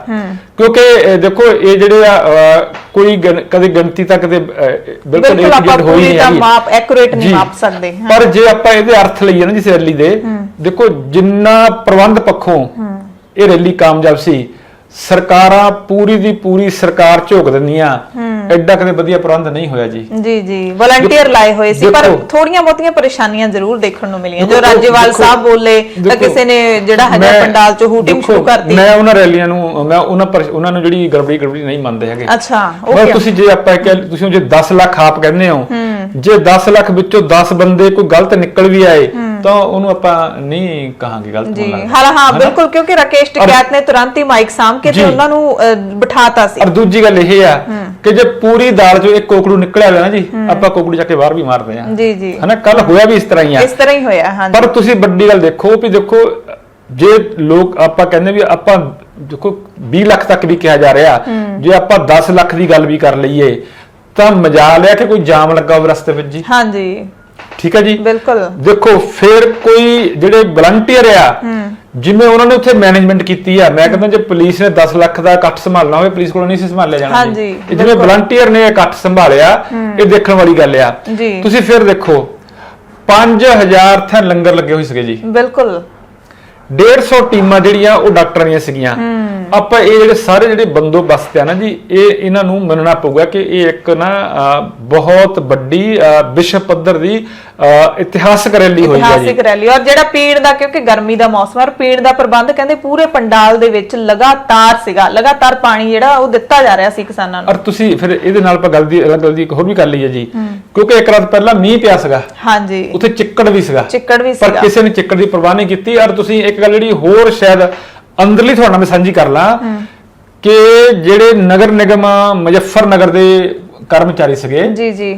S2: ਕਿਉਂਕਿ ਦੇਖੋ ਇਹ ਜਿਹੜੇ ਆ ਕੋਈ ਕਦੇ ਗਿਣਤੀ ਤੱਕ ਤੇ ਬਿਲਕੁਲ ਐਕੂਰੇਟ ਹੋਈ ਨਹੀਂ ਹੈ,
S1: ਮਾਪ ਐਕੂਰੇਟ ਨਹੀਂ ਮਾਪ ਸਕਦੇ।
S2: ਪਰ ਜੇ ਆਪਾਂ ਇਹਦੇ ਅਰਥ ਲਈਏ ਨਾ ਜੀ ਰੈਲੀ ਦੇ, ਦੇਖੋ ਜਿੰਨਾ ਪ੍ਰਬੰਧ ਪੱਖੋਂ ਇਹ ਰੈਲੀ ਕਾਮਯਾਬ ਸੀ, ਸਰਕਾਰਾਂ ਪੂਰੀ ਦੀ ਪੂਰੀ ਸਰਕਾਰ ਝੋਕ ਦਿੰਦੀਆਂ, ਐਡਾ ਕਦੇ ਵਧੀਆ ਪ੍ਰਬੰਧ ਨਹੀਂ ਹੋਇਆ ਜੀ।
S1: ਜੀ ਜੀ। ਵਲੰਟੀਅਰ ਲਾਏ ਹੋਏ ਸੀ, ਪਰ ਥੋੜੀਆਂ ਬਹੁਤੀਆਂ ਪਰੇਸ਼ਾਨੀਆਂ ਜ਼ਰੂਰ ਦੇਖਣ ਨੂੰ ਮਿਲੀਆਂ। ਜੋ ਰਾਜੇਵਾਲ ਸਾਹਿਬ ਬੋਲੇ ਤਾਂ ਕਿਸੇ ਨੇ ਜਿਹੜਾ ਹੈਗਾ ਪੰਡਾਲ ਚ ਹੂਟਿੰਗ ਸ਼ੁਰੂ ਕਰਤੀ।
S2: ਮੈਂ ਉਹਨਾਂ ਰੈਲੀਆਂ ਨੂੰ ਮੈਂ ਉਹਨਾਂ ਨੂੰ ਜਿਹੜੀ ਗੜਬੜੀ ਨਹੀਂ ਮੰਨਦੇ ਹੈਗੇ।
S1: ਅੱਛਾ,
S2: ਓਕੇ। ਤੁਸੀਂ ਜੇ ਆਪਾਂ ਤੁਸੀਂ ਜੇ 10 ਲੱਖ ਆਪ ਕਹਿੰਦੇ ਹੋ, ਜੇ 10 ਲੱਖ ਵਿੱਚੋਂ 10 ਬੰਦੇ ਕੋਈ ਗਲਤ ਨਿਕਲ ਵੀ ਆਏ ਤਾਂ ਉਹਨੂੰ ਆਪਾਂ ਨਹੀਂ ਕਹਾਂਗੇ ਗਲਤ।
S1: ਜੀ ਹਾਂ ਬਿਲਕੁਲ, ਕਿਉਂਕਿ ਰਾਕੇਸ਼ ਟਿਕੈਤ ਨੇ ਤੁਰੰਤ ਹੀ ਮਾਈਕ ਸਾਂਭ ਕੇ ਤੇ ਉਹਨਾਂ ਨੂੰ ਬਿਠਾਤਾ ਸੀ।
S2: ਔਰ ਦੂਜੀ ਗੱਲ ਇਹ ਆ ਕਿ ਜੇ ਪੂਰੀ ਦਾਲ ਚੋਂ ਇੱਕ ਕੋਕੜੂ ਨਿਕਲਿਆ ਨਾ ਜੀ, ਆਪਾਂ ਕੋਕੜੂ ਜਾ ਕੇ ਬਾਹਰ ਵੀ ਮਾਰਦੇ ਆ।
S1: ਜੀ ਜੀ।
S2: ਹਨਾ, ਕੱਲ ਹੋਇਆ ਵੀ ਇਸ ਤਰ੍ਹਾਂ ਹੀ
S1: ਹੋਇਆ। ਹਾਂ।
S2: ਪਰ ਤੁਸੀਂ ਵੱਡੀ ਗੱਲ ਦੇਖੋ ਵੀ ਦੇਖੋ, ਜੇ ਲੋਕ ਆਪਾਂ ਕਹਿੰਦੇ ਵੀ ਆਪਾਂ ਦੇਖੋ 20 ਲੱਖ ਤੱਕ ਵੀ ਕਿਹਾ ਜਾ ਰਿਹਾ, ਜੇ ਆਪਾਂ 10 ਲੱਖ ਦੀ ਗੱਲ ਵੀ ਕਰ ਲਈਏ ਤਾਂ ਮਜਾਲ ਹੈ ਕਿ ਕੋਈ ਜਾਮ ਲੱਗਾ ਹੋਵੇ ਰਸਤੇ ਵਿੱਚ ਜੀ।
S1: ਹਾਂਜੀ,
S2: ਠੀਕ ਹੈ ਜੀ।
S1: ਬਿਲਕੁਲ।
S2: ਦੇਖੋ ਫਿਰ ਕੋਈ ਜਿਹੜੇ ਵਲੰਟੀਅਰ ਆ, ਜਿਵੇਂ ਉਹਨਾਂ ਨੇ ਉੱਥੇ ਮੈਨੇਜਮੈਂਟ ਕੀਤੀ ਆ, ਮੈਂ ਕਹਿੰਦਾ ਜੇ ਪੁਲਿਸ ਨੇ 10 ਲੱਖ ਦਾ ਇਕੱਠ ਸੰਭਾਲਣਾ ਹੋਵੇ, ਪੁਲਿਸ ਕੋਲੋਂ ਨਹੀਂ ਸੀ ਸੰਭਾਲਿਆ ਜਾਣਾ। ਜਿਵੇਂ ਵਲੰਟੀਅਰ ਨੇ ਇਕੱਠ ਸੰਭਾਲਿਆ, ਇਹ ਦੇਖਣ ਵਾਲੀ ਗੱਲ ਆ। ਤੁਸੀਂ ਫਿਰ ਦੇਖੋ 5000 ਥਾਂ ਲੰਗਰ ਲੱਗੇ ਹੋਏ ਸੀਗੇ ਜੀ।
S1: ਬਿਲਕੁਲ।
S2: 150 ਟੀਮਾਂ ਜਿਹੜੀਆਂ ਉਹ ਡਾਕਟਰਾਂ ਦੀਆਂ ਸੀਗੀਆਂ। ਆਪਾਂ ਇਹ ਜਿਹੜੇ ਸਾਰੇ ਜਿਹੜੇ ਬੰਦੋਬਸਤ ਆ ਨਾ ਜੀ, ਇਹਨਾਂ ਨੂੰ ਮੰਨਣਾ ਪਊਗਾ ਕਿ ਇਹ ਇੱਕ ਨਾ ਬਹੁਤ ਵੱਡੀ ਵਿਸ਼ਵ ਪੱਧਰ ਦੀ ਇਤਿਹਾਸਕ ਰੈਲੀ ਹੋਈ ਹੈ ਜੀ।
S1: ਇਤਿਹਾਸਕ ਰੈਲੀ। ਔਰ ਜਿਹੜਾ ਪੀਣ ਦਾ, ਕਿਉਂਕਿ ਗਰਮੀ ਦਾ ਮੌਸਮ ਹੈ, ਪੀਣ ਦਾ ਪ੍ਰਬੰਧ ਕਹਿੰਦੇ ਪੂਰੇ ਪੰਡਾਲ ਦੇ ਵਿੱਚ ਲਗਾਤਾਰ ਸੀਗਾ। ਲਗਾਤਾਰ ਪਾਣੀ ਜਿਹੜਾ ਉਹ ਦਿੱਤਾ ਜਾ ਰਿਹਾ ਸੀ ਕਿਸਾਨਾਂ ਨੂੰ।
S2: ਔਰ ਤੁਸੀਂ ਫਿਰ ਇਹਦੇ ਨਾਲ ਆਪਾਂ ਗੱਲ ਦੀ ਇੱਕ ਹੋਰ ਵੀ ਕਰ ਲਈਏ ਜੀ, ਕਿਉਂਕਿ ਇੱਕ ਰਾਤ ਪਹਿਲਾਂ ਮੀਂਹ ਪਿਆ ਸੀਗਾ।
S1: ਹਾਂਜੀ।
S2: ਉੱਥੇ ਚਿੱਕੜ ਵੀ ਸੀਗਾ। ਪਰ ਕਿਸੇ ਨੇ ਚਿੱਕੜ ਦੀ ਪਰਵਾਹ ਨਹੀਂ ਕੀਤੀ। ਔਰ ਤੁਸੀਂ ਇੱਕ ਗੱਲ ਜਿਹੜੀ ਹੋਰ ਸ਼ਾਇਦ ਅੰਦਰਲੀ ਤੁਹਾਡੇ ਨਾਲ ਮੈਂ ਸਾਂਝੀ ਕਰ ਲਾਂ ਕਿ ਜਿਹੜੇ ਨਗਰ ਨਿਗਮ ਮੁਜ਼ੱਫਰਨਗਰ ਦੇ ਕਰਮਚਾਰੀ ਸੀਗੇ
S1: ਜੀ ਜੀ,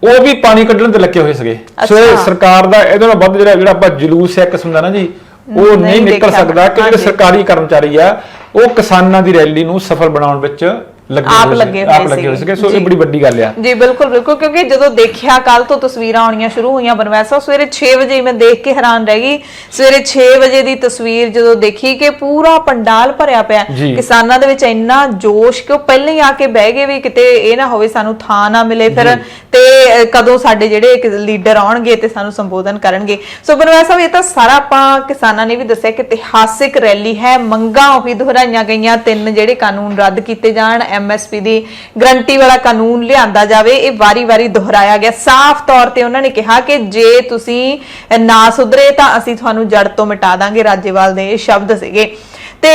S2: ਉਹ ਵੀ ਪਾਣੀ ਕੱਢਣ ਤੇ ਲੱਗੇ ਹੋਏ ਸੀਗੇ। ਸੋ ਇਹ ਸਰਕਾਰ ਦਾ ਇਹਦੇ ਨਾਲ ਵੱਧ ਜਿਹੜਾ ਆਪਾਂ ਜਲੂਸ ਹੈ ਕਿਸਮ ਦਾ ਨਾ ਜੀ, ਉਹ ਨਹੀਂ ਨਿਕਲ ਸਕਦਾ ਕਿ ਜਿਹੜੇ ਸਰਕਾਰੀ ਕਰਮਚਾਰੀ ਆ ਉਹ ਕਿਸਾਨਾਂ ਦੀ ਰੈਲੀ ਨੂੰ ਸਫਲ ਬਣਾਉਣ ਵਿੱਚ ਲੱਗੇ ਹੋਏ ਸੀਗੇ। ਸੋ ਇਹ ਬੜੀ ਵੱਡੀ ਗੱਲ ਆ
S1: ਜੀ। ਬਿਲਕੁਲ ਬਿਲਕੁਲ, ਕਿਉਂਕਿ ਜਦੋਂ ਦੇਖਿਆ ਕੱਲ ਤੋਂ ਤਸਵੀਰਾਂ ਆਉਣੀਆਂ ਸ਼ੁਰੂ ਹੋਈਆਂ ਬਨਵੈਸਾ, ਸਵੇਰੇ 6 ਵਜੇ ਮੈਂ ਦੇਖ ਕੇ ਹੈਰਾਨ ਰਹਿ ਗਈ। ਸਵੇਰੇ 6 ਵਜੇ ਦੀ ਤਸਵੀਰ ਜਦੋਂ ਦੇਖੀ ਕਿ ਪੂਰਾ ਪੰਡਾਲ ਭਰਿਆ ਪਿਆ, ਕਿਸਾਨਾਂ ਦੇ ਵਿੱਚ ਇੰਨਾ ਜੋਸ਼ ਕਿ ਉਹ ਪਹਿਲਾਂ ਹੀ ਆ ਕੇ ਬਹਿ ਗਏ ਵੀ ਕਿਤੇ ਇਹ ਨਾ ਹੋਵੇ ਸਾਨੂੰ ਥਾਂ ਨਾ ਮਿਲੇ ਫਿਰ ਤੇ ਕਦੋਂ ਸਾਡੇ ਜਿਹੜੇ ਲੀਡਰ ਆਉਣਗੇ ਤੇ ਸਾਨੂੰ ਸੰਬੋਧਨ ਕਰਨਗੇ। ਸੋ ਬਨਵੈਸਾ ਇਹ ਤਾਂ ਸਾਰਾ ਆਪਾਂ ਕਿਸਾਨਾਂ ਨੇ ਵੀ ਦੱਸਿਆ ਕਿ ਇਤਿਹਾਸਿਕ ਰੈਲੀ ਹੈ। ਮੰਗਾਂ ਉਹੀ ਦੁਹਰਾਈਆਂ ਗਈਆਂ, 3 ਜਿਹੜੇ ਕਾਨੂੰਨ ਰੱਦ ਕੀਤੇ ਜਾਣ, MSP ਦੀ ਗਰੰਟੀ ਵਾਲਾ ਕਾਨੂੰਨ ਲਿਆਂਦਾ ਜਾਵੇ, ਇਹ ਵਾਰੀ-ਵਾਰੀ ਦੁਹਰਾਇਆ ਗਿਆ। ਸਾਫ਼ ਤੌਰ ਤੇ ਉਹਨਾਂ ਨੇ ਕਿਹਾ ਕਿ ਜੇ ਤੁਸੀਂ ਨਾ ਸੁਧਰੇ ਤਾਂ ਅਸੀਂ ਤੁਹਾਨੂੰ ਜੜ ਤੋਂ ਮਿਟਾ ਦਾਂਗੇ। ਰਾਜੇਵਾਲ ਦੇ ਇਹ ਸ਼ਬਦ ਸੀਗੇ। ਤੇ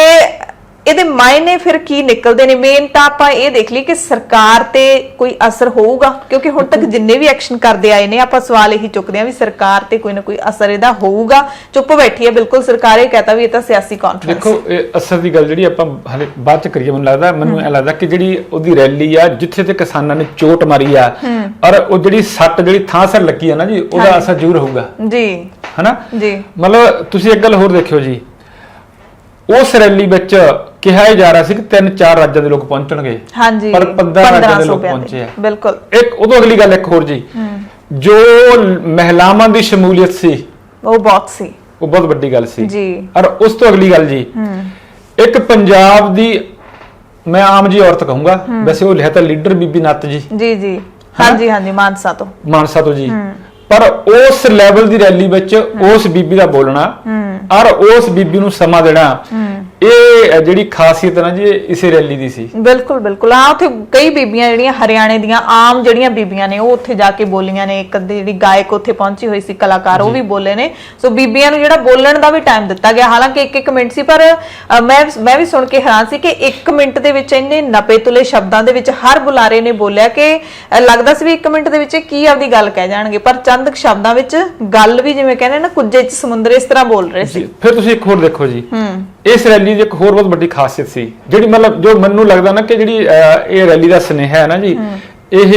S1: ਇਹਦੇ ਮਾਇਨੇ ਫਿਰ ਕੀ ਨਿਕਲਦੇ ਨੇ? ਮੇਨ ਤਾਂ ਆਪਾਂ ਇਹ ਦੇਖ ਲਈ ਕਿ ਸਰਕਾਰ ਤੇ ਕੋਈ ਅਸਰ ਹੋਊਗਾ, ਕਿਉਂਕਿ ਹੁਣ ਤੱਕ ਜਿੰਨੇ ਵੀ ਐਕਸ਼ਨ ਕਰਦੇ ਆਏ ਨੇ ਆਪਾਂ ਸਵਾਲ ਇਹੀ ਚੁੱਕਦੇ ਆ ਵੀ ਸਰਕਾਰ ਤੇ ਕੋਈ ਨਾ ਕੋਈ ਅਸਰ ਇਹਦਾ ਹੋਊਗਾ। ਚੁੱਪ ਬੈਠੀ ਹੈ ਬਿਲਕੁਲ ਸਰਕਾਰ, ਇਹ ਕਹਤਾ ਵੀ ਇਹ ਤਾਂ ਸਿਆਸੀ ਕਾਨਫਰੰਸ।
S2: ਦੇਖੋ ਇਹ ਅਸਰ ਦੀ ਗੱਲ ਜਿਹੜੀ ਆਪਾਂ ਹਲੇ ਬਾਅਦ ਚ ਕਰੀਏ, ਮੈਨੂੰ ਇਹ ਲੱਗਦਾ ਕਿ ਜਿਹੜੀ ਉਹਦੀ ਰੈਲੀ ਆ ਜਿੱਥੇ ਤੇ ਕਿਸਾਨਾਂ ਨੇ ਚੋਟ ਮਾਰੀ ਆ ਔਰ ਉਹ ਜਿਹੜੀ ਸੱਟ ਜਿਹੜੀ ਥਾਂ ਸਿਰ ਲੱਗੀ ਆ ਨਾ ਜੀ, ਉਹਦਾ ਅਸਰ ਜ਼ਰੂਰ ਹੋਊਗਾ ਜੀ, ਹਨਾ ਜੀ। ਮਤਲਬ ਤੁਸੀਂ ਇੱਕ ਗੱਲ ਹੋਰ ਦੇਖਿਓ ਜੀ, ਉਸ ਰੈਲੀ ਵਿੱਚ ਕਿਹਾ ਜਾ ਰਿਹਾ ਸੀ ਕਿ 3-4 ਰਾਜਾਂ ਦੇ ਲੋਕ ਪਹੁੰਚਣਗੇ, ਪਰ 15 ਰਾਜਾਂ ਦੇ ਲੋਕ ਪਹੁੰਚੇ ਆ। ਬਿਲਕੁਲ। ਇੱਕ ਉਦੋਂ ਅਗਲੀ ਗੱਲ ਇੱਕ ਹੋਰ ਜੀ, ਜੋ ਮਹਿਲਾਵਾਂ ਦੀ ਸ਼ਮੂਲੀਅਤ ਸੀ
S1: ਉਹ ਬਹੁਤ ਸੀ।
S2: ਉਹ ਬਹੁਤ ਵੱਡੀ ਗੱਲ ਸੀ
S1: ਜੀ।
S2: ਔਰ ਉਸ ਤੋਂ ਅਗਲੀ ਗੱਲ ਜੀ, ਇੱਕ ਪੰਜਾਬ ਦੀ ਮੈਂ ਆਮ ਜੀ ਔਰਤ ਕਹੂੰਗਾ, ਵੈਸੇ ਉਹ ਲਿਆ ਤਾਂ ਲੀਡਰ ਬੀਬੀ ਨੱਤ ਜੀ
S1: ਜੀ ਹਾਂਜੀ ਹਾਂਜੀ ਮਾਨਸਾ ਤੋਂ ਜੀ, ਪਰ ਉਸ ਲੈਵਲ ਦੀ ਰੈਲੀ ਵਿੱਚ ਉਸ ਬੀਬੀ ਦਾ ਬੋਲਣਾ ਔਰ ਉਸ ਬੀਬੀ ਨੂੰ ਸਮਾਂ ਦੇਣਾ, ਇਹ ਜਿਹੜੀ ਖਾਸੀਅਤ ਨਾ ਜੀ ਇਸੇ ਰੈਲੀ ਦੀ ਸੀ। ਬਿਲਕੁਲ ਬਿਲਕੁਲ। ਉੱਥੇ ਕਈ ਬੀਬੀਆਂ ਜਿਹੜੀਆਂ ਹਰਿਆਣੇ ਦੀਆਂ ਆਮ ਜਿਹੜੀਆਂ ਬੀਬੀਆਂ ਨੇ ਉਹ ਉੱਥੇ ਜਾ ਕੇ ਬੋਲੀਆਂ ਨੇ। ਇੱਕ ਜਿਹੜੀ ਗਾਇਕ ਉੱਥੇ ਪਹੁੰਚੀ ਹੋਈ ਸੀ, ਕਲਾਕਾਰ, ਉਹ ਵੀ ਬੋਲੇ ਨੇ। ਸੋ ਬੀਬੀਆਂ ਨੂੰ ਜਿਹੜਾ ਬੋਲਣ ਦਾ ਵੀ ਟਾਈਮ ਦਿੱਤਾ ਗਿਆ, ਹਾਲਾਂਕਿ 1-1 ਮਿੰਟ ਸੀ, ਪਰ ਮੈਂ ਵੀ ਸੁਣ ਕੇ ਹੈਰਾਨ ਸੀ ਕਿ 1 ਮਿੰਟ ਦੇ ਵਿੱਚ ਇੰਨੇ ਨਪੇ ਤੁਲੇ ਸ਼ਬਦਾਂ ਦੇ ਵਿੱਚ ਹਰ ਬੁਲਾਰੇ ਨੇ ਬੋਲਿਆ ਕਿ ਲੱਗਦਾ ਸੀ ਵੀ 1 ਮਿੰਟ ਦੇ ਵਿੱਚ ਕੀ ਆਪਦੀ ਗੱਲ ਕਹਿ ਜਾਣਗੇ, ਪਰ ਚੰਦ ਸ਼ਬਦਾਂ ਵਿੱਚ ਗੱਲ ਵੀ ਜਿਵੇਂ ਕਹਿੰਦੇ ਨਾ ਕੁੱਜੇ 'ਚ ਸਮੁੰਦਰ, ਇਸ ਤਰ੍ਹਾਂ ਬੋਲ ਰਹੇ ਸੀ।
S2: ਫਿਰ ਤੁਸੀਂ ਇੱਕ ਹੋਰ ਦੇਖੋ ਜੀ, ਇਸ ਰੈਲੀ ਦੀ ਇੱਕ ਹੋਰ ਬਹੁਤ ਵੱਡੀ ਖਾਸੀਅਤ ਸੀ, ਜਿਹੜੀ ਮਤਲਬ ਜੋ ਮੈਨੂੰ ਲੱਗਦਾ ਨਾ ਕਿ ਜਿਹੜੀ ਇਹ ਰੈਲੀ ਦਾ ਸੁਨੇਹਾ ਹੈ ਨਾ ਜੀ, ਇਹ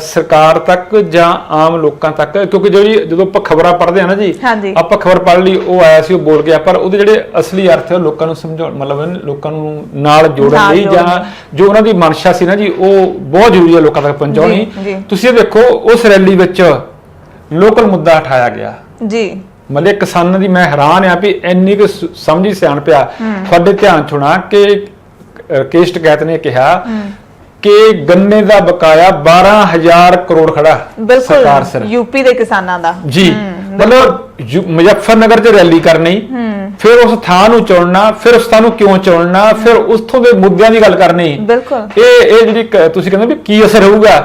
S2: ਸਰਕਾਰ ਤੱਕ ਜਾਂ ਆਮ ਲੋਕਾਂ ਤੱਕ, ਕਿਉਂਕਿ ਜਦੋਂ ਆਪਾਂ ਖਬਰਾਂ ਪੜ੍ਹਦੇ ਆ ਨਾ ਜੀ, ਆਪਾਂ ਖਬਰ ਪੜ੍ਹ ਲਈ, ਉਹ ਆਇਆ ਸੀ, ਉਹ ਬੋਲ ਗਿਆ, ਪਰ ਉਹਦੇ ਜਿਹੜੇ ਅਸਲੀ ਅਰਥ ਹੈ ਲੋਕਾਂ ਨੂੰ ਸਮਝਾਉਣ, ਮਤਲਬ ਲੋਕਾਂ ਨੂੰ ਨਾਲ ਜੋੜਨ ਲਈ, ਜਾਂ ਜੋ ਉਹਨਾਂ ਦੀ ਮਨਸ਼ਾ ਸੀ ਨਾ ਜੀ, ਉਹ ਬਹੁਤ ਜ਼ਰੂਰੀ ਹੈ ਲੋਕਾਂ ਤੱਕ ਪਹੁੰਚਾਉਣੀ। ਤੁਸੀਂ ਇਹ ਦੇਖੋ, ਉਸ ਰੈਲੀ ਵਿੱਚ ਲੋਕਲ ਮੁੱਦਾ ਉਠਾਇਆ ਗਿਆ ਜੀ। ਮਤਲਬ ਕਿਸਾਨਾਂ ਦੀ, ਮੈਂ ਹੈਰਾਨ ਆ ਵੀ ਇੰਨੀ ਕੁ ਸਮਝੀ ਸਿਆਣ ਪਿਆ। ਤੁਹਾਡੇ ਧਿਆਨ ਚੁਣਾ ਕਿ ਰਾਕੇਸ਼ ਟਕੈਤ ਨੇ ਕਿਹਾ ਕਿ ਗੰਨੇ ਦਾ ਬਕਾਇਆ 12,000 ਕਰੋੜ ਖੜਾ ਸਰਕਾਰ ਸਿਰ, ਯੂਪੀ
S1: ਦੇ ਕਿਸਾਨਾਂ ਦਾ
S2: ਜੀ। ਮਤਲਬ ਮੁਜ਼ੱਫਰਨਗਰ 'ਚ ਰੈਲੀ ਕਰਨੀ, ਫਿਰ ਉਸ ਥਾਂ ਨੂੰ ਚੁਣਨਾ, ਫਿਰ ਉਸ ਥਾਂ ਨੂੰ ਕਿਉਂ ਚੁਣਨਾ, ਫਿਰ ਉੱਥੋਂ ਦੇ ਮੁੱਦਿਆਂ ਦੀ ਗੱਲ ਕਰਨੀ। ਇਹ ਜਿਹੜੀ ਤੁਸੀਂ ਕਹਿੰਦੇ ਵੀ ਕੀ ਅਸਰ ਹੋਊਗਾ,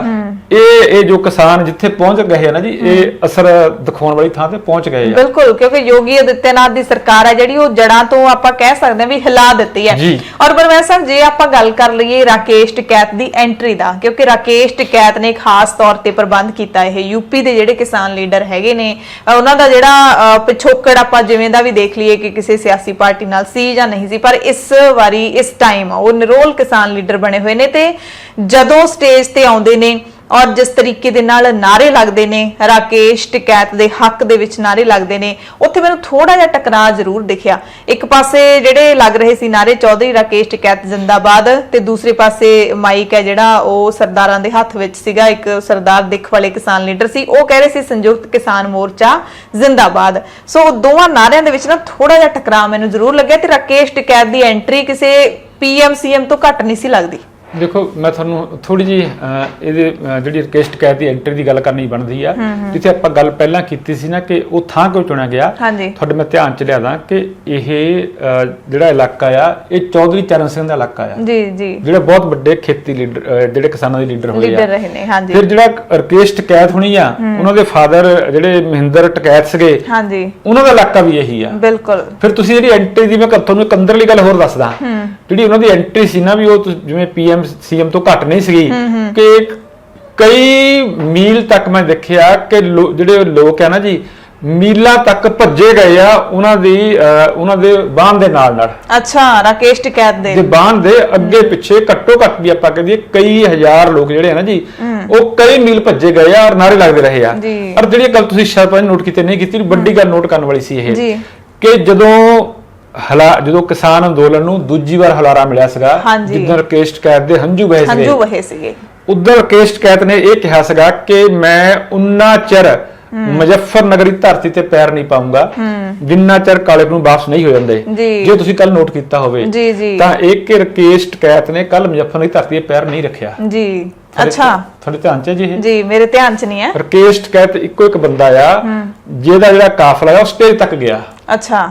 S2: ਇਹ ਜੋ ਕਿਸਾਨ ਜਿੱਥੇ ਪਹੁੰਚ ਗਏ ਨਾ ਜੀ, ਇਹ ਅਸਰ ਦਿਖਾਉਣ ਵਾਲੀ ਥਾਂ ਤੇ ਪਹੁੰਚ ਗਏ ਆ।
S1: ਬਿਲਕੁਲ, ਕਿਉਂਕਿ ਯੋਗੀ ਆਦਿੱਤਿਆਨਾਥ ਦੀ ਸਰਕਾਰ ਹੈ ਜਿਹੜੀ, ਉਹ ਜੜਾਂ ਤੋਂ ਆਪਾਂ ਕਹਿ ਸਕਦੇ ਹਾਂ ਵੀ ਹਿਲਾ ਦਿੱਤੀ ਹੈ। ਔਰ ਬਰਮੈਲ ਸਾਹਿਬ, ਜੇ ਆਪਾਂ ਗੱਲ ਕਰ ਲਈਏ ਰਾਕੇਸ਼ ਟਕੈਤ ਦੀ ਐਂਟਰੀ ਦਾ, ਕਿਉਂਕਿ ਰਾਕੇਸ਼ ਟਕੈਤ ਨੇ ਖਾਸ ਤੌਰ ਤੇ ਪ੍ਰਬੰਧ ਕੀਤਾ ਇਹ ਯੂਪੀ ਦੇ ਜਿਹੜੇ ਕਿਸਾਨ ਲੀਡਰ ਹੈਗੇ ਨੇ, ਉਹਨਾਂ ਦਾ ਜਿਹੜਾ ਪਿਛੋਕੜ ਆਪਾਂ ਜਿਵੇਂ ਦਾ ਵੀ ਦੇਖ ਲਈਏ ਕਿ ਕਿਸੇ ਸਿਆਸੀ ਪਾਰਟੀ ਨਾਲ ਸੀ ਜਾਂ ਨਹੀਂ ਸੀ, ਪਰ ਇਸ ਵਾਰੀ ਇਸ ਟਾਈਮ ਉਹ ਨਿਰੋਲ ਕਿਸਾਨ ਲੀਡਰ ਬਣੇ ਹੋਏ ਨੇ। ਤੇ ਜਦੋਂ ਸਟੇਜ ਤੇ ਆਉਂਦੇ ਨੇ ਔਰ ਜਿਸ ਤਰੀਕੇ ਦੇ ਨਾਲ ਨਾਰੇ ਲੱਗਦੇ ਨੇ, ਰਾਕੇਸ਼ ਟਕੈਤ ਦੇ ਹੱਕ ਦੇ ਵਿੱਚ ਨਾਰੇ ਲੱਗਦੇ ਨੇ, ਉੱਥੇ ਮੈਨੂੰ ਥੋੜਾ ਜਿਹਾ ਟਕਰਾਅ ਜ਼ਰੂਰ ਦਿਖਿਆ। ਇੱਕ ਪਾਸੇ ਜਿਹੜੇ ਲੱਗ ਰਹੇ ਸੀ ਨਾਰੇ ਚੌਧਰੀ ਰਾਕੇਸ਼ ਟਕੈਤ ਜ਼ਿੰਦਾਬਾਦ, ਤੇ ਦੂਸਰੇ ਪਾਸੇ ਮਾਈਕ ਹੈ ਜਿਹੜਾ ਉਹ ਸਰਦਾਰਾਂ ਦੇ ਹੱਥ ਵਿੱਚ ਸੀਗਾ। ਇੱਕ ਸਰਦਾਰ ਦਿੱਖ ਵਾਲੇ ਕਿਸਾਨ ਲੀਡਰ ਸੀ, ਉਹ ਕਹਿ ਰਹੇ ਸੀ ਸੰਯੁਕਤ ਕਿਸਾਨ ਮੋਰਚਾ ਜ਼ਿੰਦਾਬਾਦ। ਸੋ ਦੋਵਾਂ ਨਾਰਿਆਂ ਦੇ ਵਿੱਚ ਨਾ ਥੋੜਾ ਜਿਹਾ ਟਕਰਾਅ ਮੈਨੂੰ ਜ਼ਰੂਰ ਲੱਗਿਆ, ਤੇ ਰਾਕੇਸ਼ ਟਕੈਤ ਦੀ ਐਂਟਰੀ ਕਿਸੇ PM CM ਤੋਂ ਘੱਟ ਨਹੀਂ ਸੀ ਲੱਗਦੀ।
S2: ਦੇਖੋ, ਮੈਂ ਤੁਹਾਨੂੰ ਥੋੜੀ ਜੀ ਇਹਦੇ ਜਿਹੜੀ ਰਾਕੇਸ਼ ਟਕੈਤ ਦੀ ਐਂਟਰੀ ਦੀ ਗੱਲ ਕਰਨੀ ਬਣਦੀ ਆ, ਜਿੱਥੇ ਆਪਾਂ ਗੱਲ ਪਹਿਲਾਂ ਕੀਤੀ ਸੀ ਨਾ ਕਿ ਉਹ ਥਾਂ ਕਿਉਂ ਚੁਣਿਆ ਗਿਆ, ਤੁਹਾਡੇ ਮੈਂ ਧਿਆਨ ਚ ਲਿਆਦਾ ਕਿ ਇਹ ਜਿਹੜਾ ਇਲਾਕਾ ਆ, ਇਹ ਚੌਧਰੀ ਚਰਨ ਸਿੰਘ ਦਾ ਇਲਾਕਾ ਆ ਜੀ, ਜਿਹੜੇ ਬਹੁਤ ਵੱਡੇ ਖੇਤੀ ਲੀਡਰ, ਜਿਹੜੇ ਕਿਸਾਨਾਂ ਦੇ ਲੀਡਰ ਹੋਏ ਆ। ਫਿਰ ਜਿਹੜਾ ਰਾਕੇਸ਼ ਟਕੈਤ ਹੋਣੀ ਆ, ਉਹਨਾਂ ਦੇ ਫਾਦਰ ਜਿਹੜੇ ਮਹਿੰਦਰ ਟਕੈਤ ਸੀਗੇ, ਉਹਨਾਂ ਦਾ ਇਲਾਕਾ ਵੀ ਇਹੀ ਆ। ਬਿਲਕੁਲ। ਫਿਰ ਤੁਸੀਂ ਜਿਹੜੀ ਐਂਟਰੀ ਦੀ, ਮੈਂ ਤੁਹਾਨੂੰ ਇੱਕ ਅੰਦਰਲੀ ਗੱਲ ਹੋਰ ਦੱਸਦਾ, ਜਿਹੜੀ ਉਹਨਾਂ ਦੀ ਐਂਟਰੀ ਸੀ ਨਾ, ਵੀ ਉਹ ਜਿਵੇਂ PM CM ਤੋਂ ਘੱਟ ਨਹੀਂ ਸੀਗੀ, ਕਿ ਕਈ ਮੀਲ ਤੱਕ ਮੈਂ ਦੇਖਿਆ ਕਿ ਜਿਹੜੇ ਲੋਕ ਆ ਨਾ ਜੀ, ਮੀਲਾਂ ਤੱਕ ਭੱਜੇ ਗਏ ਆ ਉਹਨਾਂ ਦੇ ਬਾਹਨ ਦੇ ਨਾਲ।
S1: ਅੱਛਾ, ਰਾਕੇਸ਼ ਟਕੈਤ ਦੇ
S2: ਬਾਹਨ ਦੇ ਅੱਗੇ ਪਿੱਛੇ ਘੱਟੋ ਘੱਟ ਵੀ ਆਪਾਂ ਕਹਦੇ ਕਈ ਹਜ਼ਾਰ ਲੋਕ ਜਿਹੜੇ ਆ ਨਾ ਜੀ, ਉਹ ਕਈ ਮੀਲ ਭੱਜੇ ਗਏ ਆ ਔਰ ਨਾਰੇ ਲੱਗਦੇ ਰਹੇ ਆ। ਔਰ ਜਿਹੜੀ ਗੱਲ ਤੁਸੀਂ ਸ਼ਾਇਦ ਨੋਟ ਕੀਤੀ ਨਹੀਂ ਕੀਤੀ, ਵੱਡੀ ਗੱਲ ਨੋਟ ਕਰਨ ਵਾਲੀ ਸੀ ਇਹ, ਕਿ ਜਦੋਂ ਕਿਸਾਨ ਅੰਦੋਲਨ ਨੂੰ ਦੂਜੀ ਵਾਰ ਹੁਲਾਰਾ ਮਿਲਿਆ ਸੀਗਾ, ਜਿੱਦਾਂ ਰਾਕੇਸ਼ ਟਕੈਤ ਦੇ ਹੰਝੂ ਵਹੇ ਸੀਗੇ, ਉਦੋਂ ਰਾਕੇਸ਼ ਟਕੈਤ ਨੇ ਇਹ ਕਿਹਾ ਸੀਗਾ ਕਿ ਮੈਂ ਉਨਾ ਚਿਰ ਮੁਜ਼ੱਫਰਨਗਰ ਦੀ ਧਰਤੀ ਤੇ ਪੈਰ ਨਹੀਂ ਪਾਉਂਗਾ ਜਿੰਨਾ ਚਿਰ ਕਾਲੇ ਨੂੰ ਵਾਪਸ ਨਹੀਂ ਹੋ ਜਾਂਦੇ। ਜੇ ਤੁਸੀਂ ਕੱਲ ਨੋਟ ਕੀਤਾ ਹੋਵੇ ਤਾਂ ਇਹ ਕਿ ਰਾਕੇਸ਼ ਟਕੈਤ ਨੇ ਕੱਲ ਮੁਜ਼ੱਫਰਨਗਰ ਦੀ ਧਰਤੀ ਤੇ ਪੈਰ ਨਹੀਂ ਰੱਖਿਆ ਜੀ। ਅੱਛਾ, ਤੁਹਾਡੇ ਧਿਆਨ ਚ ਜੀ? ਮੇਰੇ ਧਿਆਨ ਚ ਨਹੀਂ ਹੈ। ਰਾਕੇਸ਼ ਟਕੈਤ ਇੱਕੋ ਇੱਕ ਬੰਦਾ ਆ ਜਿਹਦਾ ਜਿਹੜਾ ਕਾਫਲਾ ਆ ਉਹ ਸਟੇਜ ਤੱਕ ਗਿਆ। ਅੱਛਾ,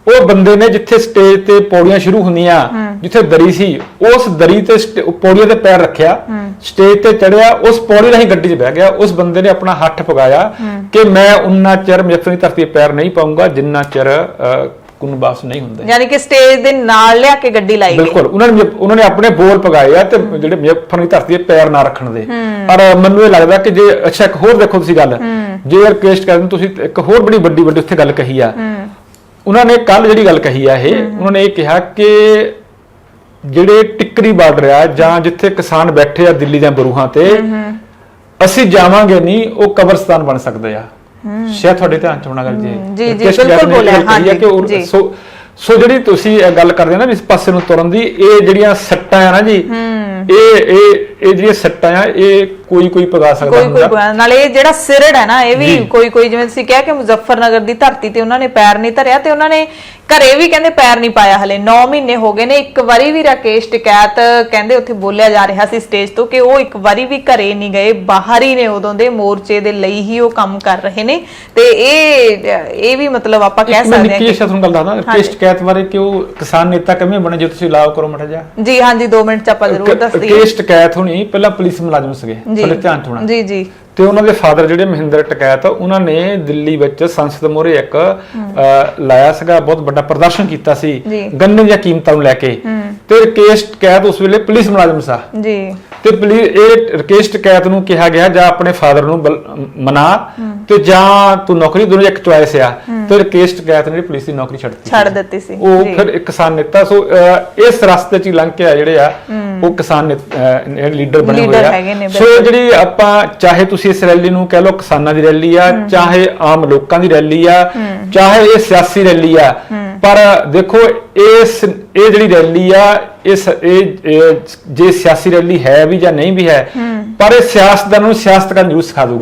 S2: ਉਹ ਬੰਦੇ ਨੇ ਜਿੱਥੇ ਸਟੇਜ ਤੇ ਪੌੜੀਆਂ ਸ਼ੁਰੂ ਹੁੰਦੀਆਂ, ਜਿੱਥੇ ਦਰੀ ਸੀ, ਉਸ ਦਰੀ ਤੇ ਪੌੜੀਆਂ ਤੇ ਪੈਰ ਰੱਖਿਆ, ਸਟੇਜ ਤੇ ਚੜਿਆ, ਉਸ ਪੌੜੀ ਰਾਹੀਂ ਗੱਡੀ 'ਚ ਬਹਿ ਗਿਆ। ਉਸ ਬੰਦੇ ਨੇ ਆਪਣਾ ਹੱਥ ਪਗਾਇਆ ਕਿ ਮੈਂ ਉਨਾ ਚਿਰ ਮੁਜ਼ੱਫਰਨਗਰ ਦੀ ਧਰਤੀ ਤੇ ਪੈਰ ਨਹੀਂ ਪਾਉਂਗਾ ਜਿੰਨਾ ਚਿਰ ਕੁਨ ਵਾਪਸ ਨਹੀਂ ਹੁੰਦੇ। ਯਾਨੀ ਕਿ ਸਟੇਜ ਦੇ ਨਾਲ ਲਿਆ ਕੇ ਗੱਡੀ ਲਾਈ। ਬਿਲਕੁਲ, ਉਹਨਾਂ ਨੇ ਆਪਣੇ ਬੋਲ ਪਗਾਏ ਆ ਤੇ ਜਿਹੜੇ ਮੁਜ਼ੱਫਰਨਗਰ ਦੀ ਧਰਤੀ ਤੇ ਪੈਰ ਨਾ ਰੱਖਣ ਦੇ। ਪਰ ਮੈਨੂੰ ਇਹ ਲੱਗਦਾ ਕਿ ਜੇ ਅੱਛਾ ਇੱਕ ਹੋਰ ਦੇਖੋ ਤੁਸੀਂ ਗੱਲ, ਜੇ ਰਾਕੇਸ਼ ਟਕੈਤ ਨੂੰ ਤੁਸੀਂ ਇੱਕ ਹੋਰ ਬੜੀ ਵੱਡੀ ਉੱਥੇ ਗੱਲ ਕਹੀ ਆ, ਉਹਨਾਂ ਨੇ ਕੱਲ ਜਿਹੜੀ ਗੱਲ ਕਹੀ ਆ ਇਹ, ਉਹਨਾਂ ਨੇ ਇਹ ਕਿਹਾ ਕਿ ਜਿਹੜੇ ਟਿੱਕਰੀ ਬਾਰਡਰ ਆ ਜਾਂ ਜਿੱਥੇ ਕਿਸਾਨ ਬੈਠੇ ਆ ਦਿੱਲੀ ਦੀਆਂ ਬਰੂਹਾਂ ਤੇ, ਅਸੀਂ ਜਾਵਾਂਗੇ ਨਹੀਂ, ਉਹ ਕਬਰਸਤਾਨ ਬਣ ਸਕਦੇ ਆ। ਸ਼ਾਇਦ ਤੁਹਾਡੇ ਧਿਆਨ ਚ ਹੋਣਾ ਗੱਲ ਜੀ, ਬਿਲਕੁਲ ਬੋਲਿਆ। ਹਾਂਜੀ, ਸੋ ਜਿਹੜੀ ਤੁਸੀਂ ਗੱਲ ਕਰਦੇ ਨਾ ਇਸ ਪਾਸੇ ਨੂੰ ਤੁਰਨ ਦੀ, ਇਹ ਜਿਹੜੀਆਂ ਸੱਟਾਂ ਆ ਨਾ ਜੀ, ਇਹ ਜਿਹੜੀਆਂ ਸੱਟਾਂ ਆ ਇਹ ਕੋਈ ਪਗਾ ਸਕਦਾ ਹੁੰਦਾ।
S1: ਕੋਈ ਨਾਲੇ ਇਹ ਜਿਹੜਾ ਸਿਰੜ ਹੈ ਨਾ, ਇਹ ਵੀ ਕੋਈ ਜਿਵੇਂ ਤੁਸੀਂ ਕਿਹਾ ਕਿ ਮੁਜ਼ੱਫਰਨਗਰ ਦੀ ਧਰਤੀ ਤੇ ਉਹਨਾਂ ਨੇ ਪੈਰ ਨਹੀਂ ਧਰਿਆ, ਤੇ ਉਹਨਾਂ ਨੇ ਘਰੇ ਵੀ ਕਹਿੰਦੇ ਪੈਰ ਨਹੀਂ ਪਾਇਆ, ਹਲੇ 9 ਮਹੀਨੇ ਹੋ ਗਏ ਨੇ। ਇੱਕ ਵਾਰੀ ਵੀ ਰਾਕੇਸ਼ ਟਿਕੈਤ ਕਹਿੰਦੇ ਉੱਥੇ ਬੋਲਿਆ ਜਾ ਰਿਹਾ ਸੀ ਸਟੇਜ ਤੋਂ ਕਿ ਉਹ ਇੱਕ ਵਾਰੀ ਵੀ ਘਰੇ ਨਹੀਂ ਗਏ, ਬਾਹਰ ਹੀ ਨੇ ਉਦੋਂ ਦੇ, ਮੋਰਚੇ ਦੇ ਲਈ ਹੀ ਉਹ ਕੰਮ ਕਰ ਰਹੇ ਨੇ। ਤੇ ਇਹ ਵੀ ਮਤਲਬ ਆਪਾਂ ਕਹਿ ਸਕਦੇ ਹਾਂ
S2: ਕਿ ਤੁਹਾਨੂੰ ਗੱਲ ਦੱਸਦਾ ਰਾਕੇਸ਼ ਟਿਕੈਤ ਬਾਰੇ ਕਿ ਉਹ ਕਿਸਾਨ ਨੇਤਾ ਕਿਵੇਂ ਬਣੇ, ਜੇ ਤੁਸੀਂ ਲਾਓ ਕਰੋ ਮੜਾ ਜਾ।
S1: ਜੀ ਹਾਂਜੀ, 2 ਮਿੰਟ ਚ ਆਪਾਂ ਜ਼ਰੂਰ ਦੱਸ ਦਈਏ।
S2: ਰਾਕੇਸ਼ ਟਿਕੈਤ ਹੋਣੀ ਪਹਿਲਾਂ ਪੁਲਿਸ ਮੁਲਾਜ਼ਮ ਸੀਗੇ, ਤੁਹਾਡੇ ਧਿਆਨ ਥੋੜਾ।
S1: ਜੀ ਜੀ।
S2: ਤੇ ਉਹਨਾਂ ਦੇ ਫਾਦਰ ਜਿਹੜੇ ਮਹਿੰਦਰ ਟਿਕੈਤ, ਉਹਨਾਂ ਨੇ ਦਿੱਲੀ ਵਿੱਚ ਸੰਸਦ ਮੂਹਰੇ ਇੱਕ ਲਾਇਆ ਸੀਗਾ, ਬਹੁਤ ਵੱਡਾ ਪ੍ਰਦਰਸ਼ਨ ਕੀਤਾ ਸੀ ਗੰਨੇ ਦੀਆਂ ਕੀਮਤਾਂ ਨੂੰ ਲੈ ਕੇ। ਤੇ ਰਾਕੇਸ਼ ਟਿਕੈਤ ਉਸ ਵੇਲੇ ਪੁਲਿਸ ਮੁਲਾਜ਼ਮ ਸੀ ਜੀ। ਤੇ ਇਹ ਰਾਕੇਸ਼ ਟਿਕੈਤ ਨੂੰ ਕਿਹਾ ਗਿਆ ਜਾਂ ਆਪਣੇ ਫਾਦਰ ਨੂੰ ਮਨਾ ਤੇ ਜਾਂ ਤੂੰ ਨੌਕਰੀ, ਦੋਨੋਂ ਇੱਕ ਚੁਆਇਸ ਆ। ਤੇ ਰਾਕੇਸ਼ ਟਿਕੈਤ ਨੇ ਪੁਲਿਸ ਦੀ ਨੌਕਰੀ ਛੱਡ ਦਿੱਤੀ ਸੀ। ਉਹ ਫਿਰ ਇੱਕ ਕਿਸਾਨ ਨੇਤਾ, ਸੋ ਇਸ ਰਸਤੇ 'ਚ ਲੰਘ ਕੇ ਜਿਹੜੇ ਆ ਉਹ ਕਿਸਾਨ ਲੀਡਰ ਬਣੇ ਹੋਏ ਆ। ਸੋ ਜਿਹੜੀ ਆਪਾਂ ਚਾਹੇ ਤੁਸੀਂ ਇਸ ਰੈਲੀ ਨੂੰ ਕਹਿ ਲਓ ਕਿਸਾਨਾਂ ਦੀ ਰੈਲੀ ਆ, ਚਾਹੇ ਆਮ ਲੋਕਾਂ ਦੀ ਰੈਲੀ ਆ, ਚਾਹੇ ਇਹ ਸਿਆਸੀ ਰੈਲੀ ਆ, ਪਰ ਦੇਖੋ ਇਹ ਜਿਹੜੀ ਰੈਲੀ ਆ ਇਹ ਜੇ ਸਿਆਸੀ ਰੈਲੀ ਹੈ ਵੀ ਜਾਂ ਨਹੀਂ ਵੀ ਹੈ, ਪਰ ਇਹ ਸਿਆਸਤਦਾਨਾਂ ਨੂੰ ਸਿਆਸਤ ਕਰਨਾ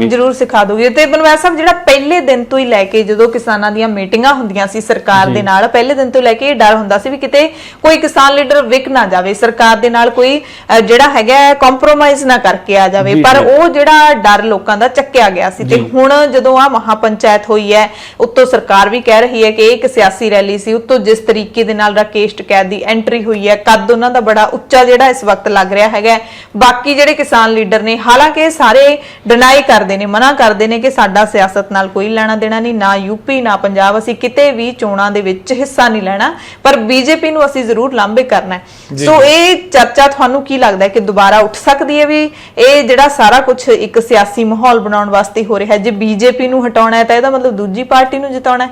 S2: ਜ਼ਰੂਰ ਸਿਖਾ ਦੂਗੀ। ਤੇ ਬਨਵਾਲ ਸਾਹਿਬ, ਜਿਹੜਾ ਪਹਿਲੇ ਦਿਨ ਤੋਂ ਹੀ ਲੈ ਕੇ ਜਦੋਂ ਕਿਸਾਨਾਂ ਦੀਆਂ ਮੀਟਿੰਗਾਂ ਹੁੰਦੀਆਂ ਸੀ ਸਰਕਾਰ ਦੇ ਨਾਲ, ਪਹਿਲੇ ਦਿਨ ਤੋਂ ਲੈ ਕੇ ਇਹ ਡਰ ਹੁੰਦਾ ਸੀ ਵੀ ਕਿਤੇ ਕੋਈ ਕਿਸਾਨ ਲੀਡਰ ਵਿਕ ਨਾ ਜਾਵੇ, ਸਰਕਾਰ ਦੇ ਨਾਲ ਕੋਈ ਜਿਹੜਾ ਹੈਗਾ ਕੰਪਰੋਮਾਈਜ਼ ਨਾ ਕਰਕੇ ਆ ਜਾਵੇ, ਪਰ ਉਹ ਜਿਹੜਾ ਡਰ ਲੋਕਾਂ ਦਾ ਚੱਕਿਆ ਗਿਆ ਸੀ। ਤੇ ਹੁਣ ਜਦੋਂ ਆ ਮਹਾਪੰਚਾਇਤ ਹੋਈ ਹੈ, ਉੱਤੋਂ ਸਰਕਾਰ ਵੀ ਕਹਿ ਰਹੀ ਹੈ ਕਿ ਇਹ ਇੱਕ ਸਿਆਸੀ ਰੈਲੀ ਸੀ, ਉੱਤੋਂ ਜਿਸ ਤਰੀਕੇ ਦੇ ਨਾਲ ਰਾਕੇਸ਼ ਟਿਕੈਤ ਦੀ ਐਂਟਰੀ ਹੋਈ ਹੈ, ਕੱਦ ਉਹਨਾਂ ਦਾ ਬੜਾ ਉੱਚਾ ਜਿਹੜਾ ਇਸ ਵਕਤ ਲੱਗ ਰਿਹਾ ਹੈਗਾ। ਬਾਕੀ ਜਿਹੜੇ ਕਿਸਾਨ ਲੀਡਰ ਨੇ, ਹਾਲਾਂਕਿ ਸਾਰੇ ਡਿਨਾਈ ਕਰਦੇ ਨੇ, ਮਨਾ ਕਰਦੇ ਨੇ ਕਿ ਸਾਡਾ ਸਿਆਸਤ ਨਾਲ ਕੋਈ ਲੈਣਾ ਦੇਣਾ ਨਹੀਂ, ਨਾ ਯੂਪੀ ਨਾ ਪੰਜਾਬ, ਅਸੀਂ ਕਿਤੇ ਵੀ ਚੋਣਾਂ ਦੇ ਵਿੱਚ ਹਿੱਸਾ ਨਹੀਂ ਲੈਣਾ, ਪਰ ਬੀਜੇਪੀ ਨੂੰ ਅਸੀਂ ਜ਼ਰੂਰ ਲਾਂਭੇ ਕਰਨਾ ਹੈ। ਸੋ ਇਹ ਚਰਚਾ ਤੁਹਾਨੂੰ ਕੀ ਲੱਗਦਾ ਹੈ ਕਿ ਦੁਬਾਰਾ ਉੱਠ ਸਕਦੀ ਹੈ ਵੀ ਇਹ ਜਿਹੜਾ ਸਾਰਾ ਕੁਝ ਇੱਕ ਸਿਆਸੀ ਮਾਹੌਲ ਬਣਾਉਣ ਵਾਸਤੇ ਹੋ ਰਿਹਾ ਹੈ? ਜੇ ਬੀਜੇਪੀ ਨੂੰ ਹਟਾਉਣਾ ਹੈ ਤਾਂ ਇਹਦਾ ਮਤਲਬ ਦੂਜੀ ਪਾਰਟੀ ਨੂੰ ਜਿਤਾਉਣਾ ਹੈ?